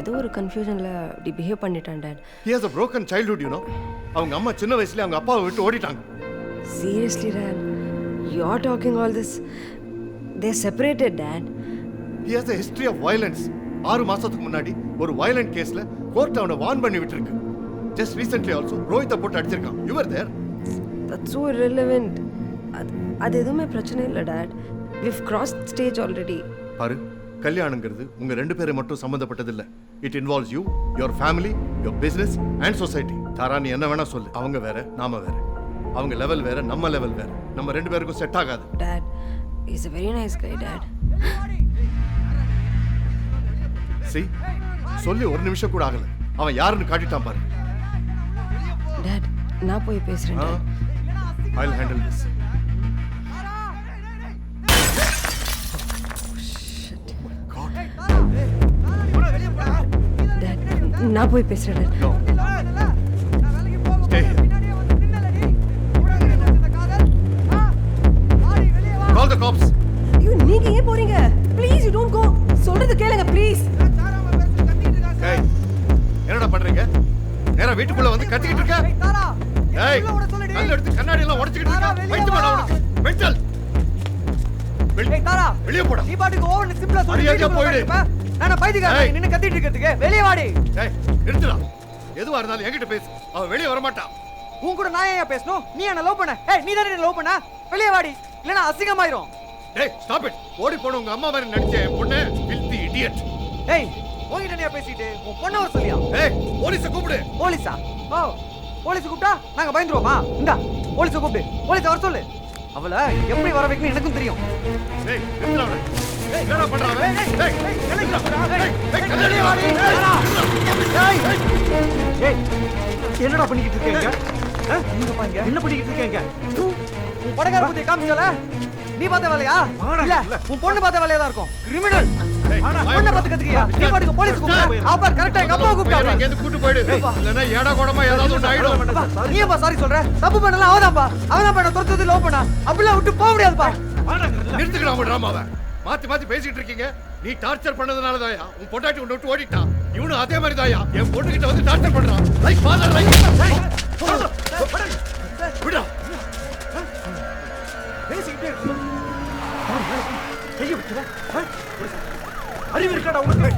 H: ஏதோ ஒரு கன்ஃபியூஷன்ல அப்படி பிஹேவ் பண்ணிட்டான் dot.
O: He has a broken childhood, you know. அவங்க அம்மா சின்ன வயசுல அவங்க அப்பாவை விட்டு ஓடிட்டாங்க.
H: Seriously, Dad? You're talking all this? They're separated, Dad.
O: He has a history of violence. 6 மாசத்துக்கு முன்னாடி ஒரு வயலண்ட் கேஸ்ல கோர்ட் அவனை வார்ன் பண்ணி விட்டுருக்கு. Just recently also ரோஹித்தை போட்டு அடிச்சிருக்கான். You were there.
H: That's so irrelevant. அது எதுவுமே பிரச்சனை இல்லை, Dad. We've crossed stage already.
O: பாரு, கல்யாணங்கிறது உங்க 2 பேரை மட்டும் சம்பந்தப்பட்டது இல்ல. It involves you, your family, your business and society. தாரா, நீ என்ன வேணா சொல்லு. அவங்க வேற, நாம வேற. அவங்க லெவல் வேற, நம்ம லெவல் வேற. நம்ம 2 பேருக்கும் செட் ஆகாது.
H: Dad, he's a very nice guy, Dad.
O: See, சொல்லி 1 நிமிஷம் கூட ஆகல. அவன் யாருன்னு காட்டிட்டான் பாரு.
H: Dad, நான் போய் பேசுறேன்.
O: I'll handle this.
H: Dad, நான் போய் பேசுறேன்.
O: No. Stay here. Call the cops.
H: ஐயோ, நீங்க ஏன் போறீங்க? Please, you don't go. சொல்றது கேளுங்க, please.
O: Hey, என்னடா பண்றீங்க? நேரா வீட்டுக்குள்ள வந்து கத்திக்கிட்டு இருக்க? ஏய், கல்ல எடுத்து கண்ணாடி எல்லாம் உடைச்சிட்டு இருக்க. வைத்து போடா அவனுக்கு. மென்டல்.
N: ஏய் தாரா,
O: வெளிய போடா.
N: நீ பாட்டுக்கு ஓவர்ல சிம்பிளா சொல்லி
O: மரியாதையா போயிடு.
N: நான் பைத்தியக்காரன் நின்னு கத்திட்டு இருக்கிறதுக்கு வெளிய வாடி.
O: ஏய், நிறுத்துடா. எதுவா இருந்தாலும் என்கிட்ட பேசு. அவ வெளிய வர மாட்டான்.
N: உன் கூட நான் ஏன் பேசணும்? நீ என்ன லவ் பண்ண? ஏய், நீ தானே லவ் பண்ண? வெளிய வாடி. இல்லனா அசிங்கமாயிரும்.
O: டேய், ஸ்டாப் இட். ஓடி போன உங்க அம்மா மாதிரி நடிச்ச என் பொண்ணு filthy idiot.
N: ஏய், உன்கிட்ட நீ பேசிட்டு உன் பொண்ண வர சொல்லியா?
O: ஏய், போலீஸ கூப்பிடு.
N: போலீஸா? ஓ, போலீஸ் கூப்பிட்டா நாங்க பயந்துருவோமா? இந்தா, போலீஸ கூப்பிடு. போலீஸ வர சொல்லு. அவள எப்படி வர வைக்கணும் எனக்கும் தெரியும்.
O: ஏய், நிறுத்துடா அவனை. ஏய், என்னடா பண்றான் அவன்? ஏய்,
N: வெளிய வாடி. ஏய், என்னடா பண்ணிக்கிட்டு இருக்கீங்க? நீங்க பாருங்க. என்ன பண்ணிக்கிட்டு இருக்கீங்க? உன் படகார புத்தி காமிச்சல? நீ பார்த்த வேலையா? இல்ல, உன் பொண்ணு பார்த்த வேலையா தான் இருக்கும். கிரிமினல். பொண்ணை பார்த்து கத்துக்கியா? நீ பாட்டுக்கு போலீஸ் கூப்பிடு. அப்பா கரெக்ட்டா எங்க அப்பா கூப்பிட்டாங்க.
O: இங்க இருந்து கூட்டி போயிடு. இல்லனா ஏடா கோடமா ஏதாவது ஒண்ணு ஆயிடும்.
N: நீ ஏன்பா சாரி சொல்ற? தப்பு பண்ணல அவதான்ப்பா. அவதான் பண்ண துரத்துது லவ் பண்ணா. அப்படிலாம் விட்டு போக முடியாதுப்பா.
O: நிறுத்துக்கடா உன் டிராமாவை. மாத்தி மாத்தி பேசிட்டு இருக்கீங்க. நீ டார்ச்சர் பண்ணதுனால தான்யா உன் பொண்டாட்டி உன்னை விட்டு ஓடிட்டான். இவனும் அதே மாதிரி தான்யா என் பொண்ணு கிட்ட வந்து டார்ச்சர் பண்றான். Like father like. விடா.
N: பேசிக்கிட்டே இருக்கு. கையை விட்டுடா. அறிவு இருக்கடா உனக்கு?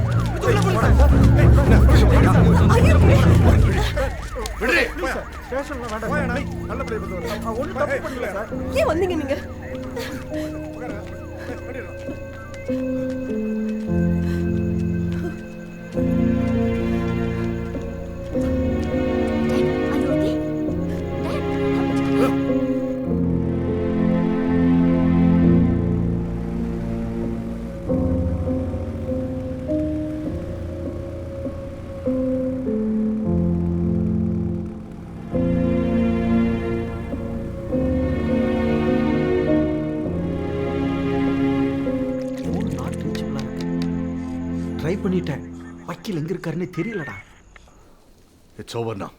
O: விடுறே.
N: ஸ்டேஷன்ல வேண்டாம். நல்லபடியா பேசுங்க. ஒண்ணு தப்பு பண்ணல சார்.
H: ஏன் வந்தீங்க நீங்க?
N: ட்ரை பண்ணிட்டேன். வக்கீல் எங்க இருக்காருன்னு தெரியலடா.
O: இட்ஸ் ஓவர் நவ.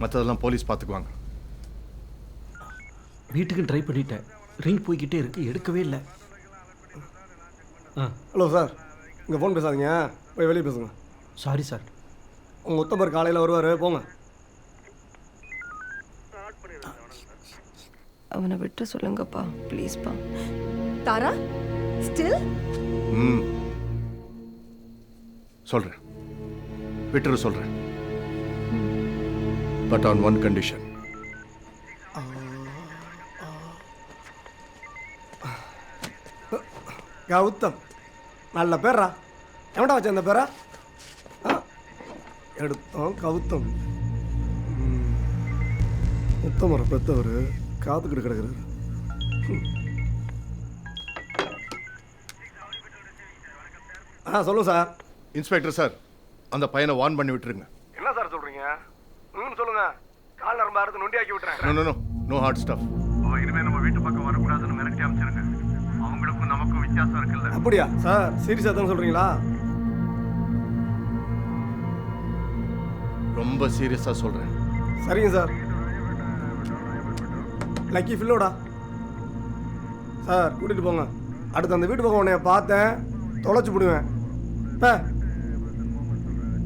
O: மத்ததெல்லாம் போலீஸ் பாத்துக்குவாங்க.
N: வீட்டுக்கு ட்ரை பண்ணிட்டேன். ரிங் போய்கிட்டே இருக்கு, எடுக்கவே இல்லை.
P: ஹலோ சார், இங்கே ஃபோன் பேசாதீங்க, போய் வெளியே பேசுங்க.
N: Sorry sir.
P: உங்கள் உத்தமர் காலையில் வருவார், போங்க.
H: அவனை விட்டு சொல்லுங்கப்பா, ப்ளீஸ்ப்பா.
C: தாரா ஸ்டில்
O: சொல்றேன், விட்டுரு சொல்றேன். But on one condition.
P: Gautham, நல்ல பேரா. எவன்டா வச்ச அந்த பேரா? எடுத்தோம் கௌதம். உத்தமரை பெற்றவர் காத்துக்கிட்டு கிடக்குறாரு. சொல்லுங்க சார்.
O: இன்ஸ்பெக்டர் சார், அந்த பையனை வார்ன் பண்ணி விட்டுருங்க.
P: என்ன சார் சொல்றீங்க? சொல்லுங்க. கால் நரம்பு அறுத்து நொண்டியாக்கி விட்டுறேன்.
O: No hard stuff.
P: இனிமே நம்ம வீட்டு பக்கம் வரக்கூடாதுன்னு மிரட்டி அமைச்சிருங்க. அவங்களுக்கும் நமக்கும் வித்தியாசம் இருக்குல்ல. அப்படியா சார்? சீரியஸா தான் சொல்றீங்களா?
O: ரொம்ப சீரியஸா சொல்றேன்.
P: சரிங்க சார். லக்கி ஃபில்லோடா சார், கூட்டிட்டு போங்க. அடுத்து அந்த வீட்டு பக்கம் உன்னைய பார்த்தேன், தொலைச்சு விடுவேன்.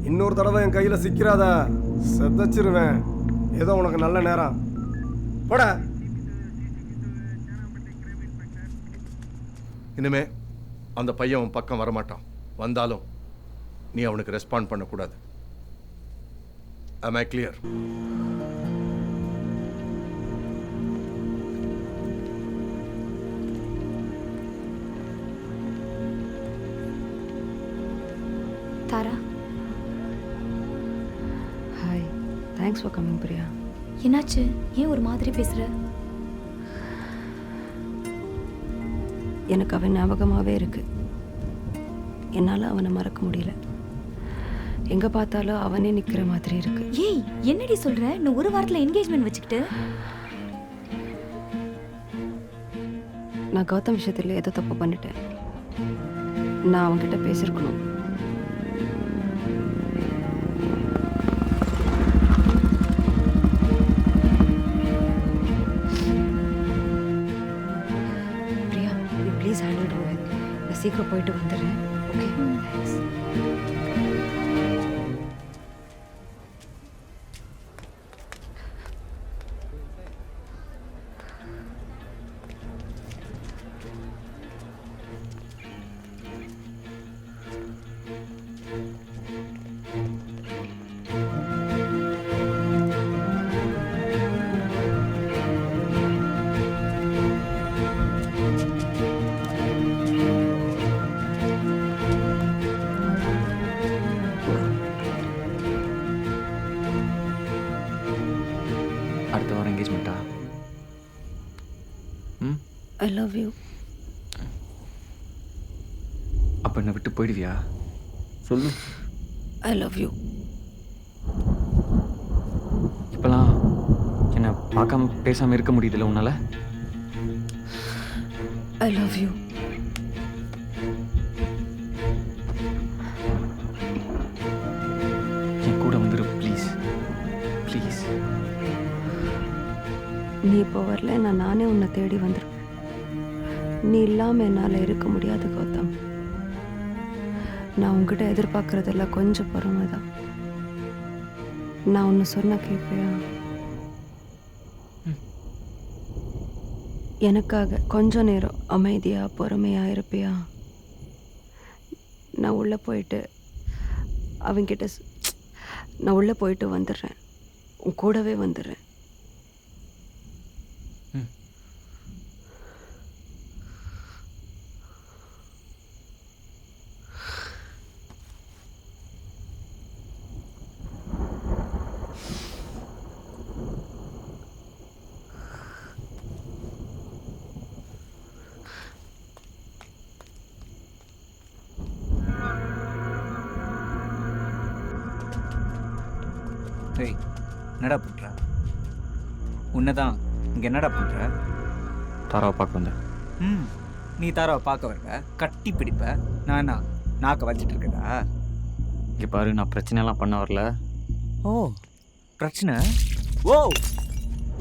P: இன்னொரு தடவை என் கையில் சிக்கிறாத, செதச்சிருவேன். ஏதோ உனக்கு நல்ல நேரம் போட.
O: இனிமே அந்த பையன் உன் பக்கம் வரமாட்டான். வந்தாலும் நீ அவனுக்கு ரெஸ்பாண்ட் பண்ணக்கூடாது. Am I clear?
C: Tara,
H: hi, thanks for coming Priya.
C: என்னாச்சு? ஏன் ஒரு மாதிரி பேசுற?
H: எனக்கு அவன் ஞாபகமாகவே இருக்கு. என்னால் அவனை மறக்க முடியல. எங்கே பார்த்தாலும் அவனே நிற்கிற மாதிரி இருக்கு.
C: ஏய், என்னடி சொல்ற? இன்னும் ஒரு வாரத்தில் என்கேஜ்மெண்ட் வச்சுக்கிட்டு.
H: நான் கௌதம் விஷயத்தில் ஏதோ தப்பு பண்ணிட்டேன். நான் அவன்கிட்ட பேசியிருக்கணும். பிரியா, நீ ப்ளீஸ் ஹேண்டில் ரோஹித். நான் சீக்கிரம் போயிட்டு வந்துடுறேன். Okay, thanks.
B: அடுத்த வாரம் என்கேஜ்மெண்ட்டா?
H: ஐ லவ் யூ.
B: அப்போ என்னை விட்டு போயிடுவியா? சொல்லு.
H: ஐ லவ் யூ.
B: இப்போலாம் என்னை பார்க்காம பேசாமல் இருக்க முடியுதுல்ல உன்னால்?
H: ஐ லவ் யூ.
B: என் கூட வந்துரு ப்ளீஸ், ப்ளீஸ்.
H: நீ இப்போ வரல, நானே உன்னை தேடி வந்துருப்பேன். நீ இல்லாமல் என்னால் இருக்க முடியாது கௌதம். நான் உங்ககிட்ட எதிர்பார்க்குறதெல்லாம் கொஞ்சம் பொறுமை தான். நான் ஒன்று சொன்ன கேட்பியா? எனக்காக கொஞ்ச நேரம் அமைதியாக பொறுமையாக இருப்பியா? நான் உள்ளே போயிட்டு அவங்கிட்ட நான் உள்ளே போயிட்டு வந்துடுறேன். உன் கூடவே வந்துடுறேன்.
N: ஏய், என்னடா பண்ணுற? உன்னை தான் இங்கே என்னடா பண்ணுற?
B: தாராவை பார்க்க வந்தேன்.
N: நீ தாராவை பார்க்க வருவ, கட்டி பிடிப்ப, நான் என்ன நாக்க வச்சுட்டு இருக்கதா?
B: இங்கே பாரு, நான் பிரச்சனைலாம் பண்ண வரல.
N: ஓ, பிரச்சனை? ஓ,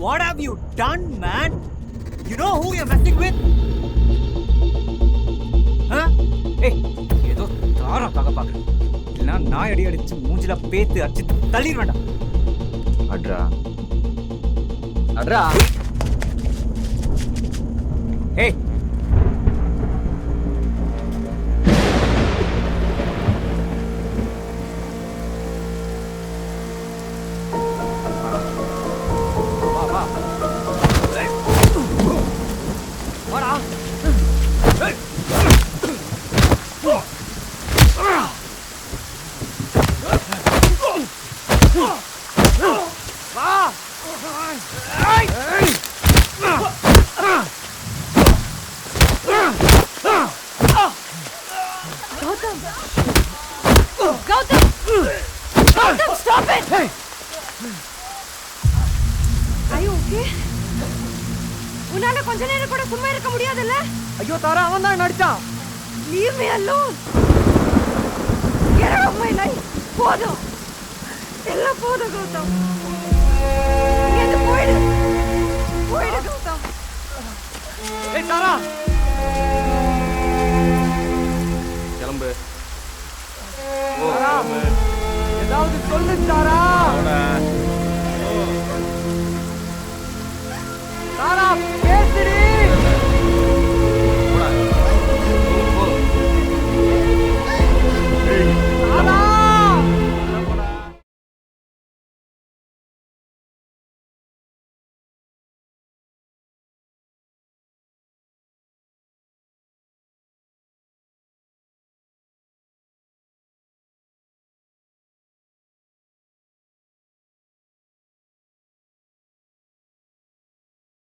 N: what have you done, man? You know who you're messing with? ஏய், ஏதோ தாராக்காக பார்க்குறேன். இல்லைன்னா நாய் அடி அடிச்சு மூஞ்சில பேத்து அடிச்சு தள்ளிட வேண்டாம்.
B: அட்ரா அட்ரா.
N: ஏய், வா வா வாடா.
C: Gautam, stop it! Are you okay? உன்னால கொஞ்ச நேரம் கூட சும்மா இருக்க முடியாதுல்ல?
N: ஐயோ தாரா, அவன் தான் நடிச்சான்.
C: Leave me alone. Get out of my life. போதும், எல்லாம் போதும் கௌதம். இங்கிருந்து போயிடு, போயிடு கௌதம்.
N: ஏய் தாரா,
O: கிளம்பு.
N: ஏதாவது சொல்லு தாரா. தாரா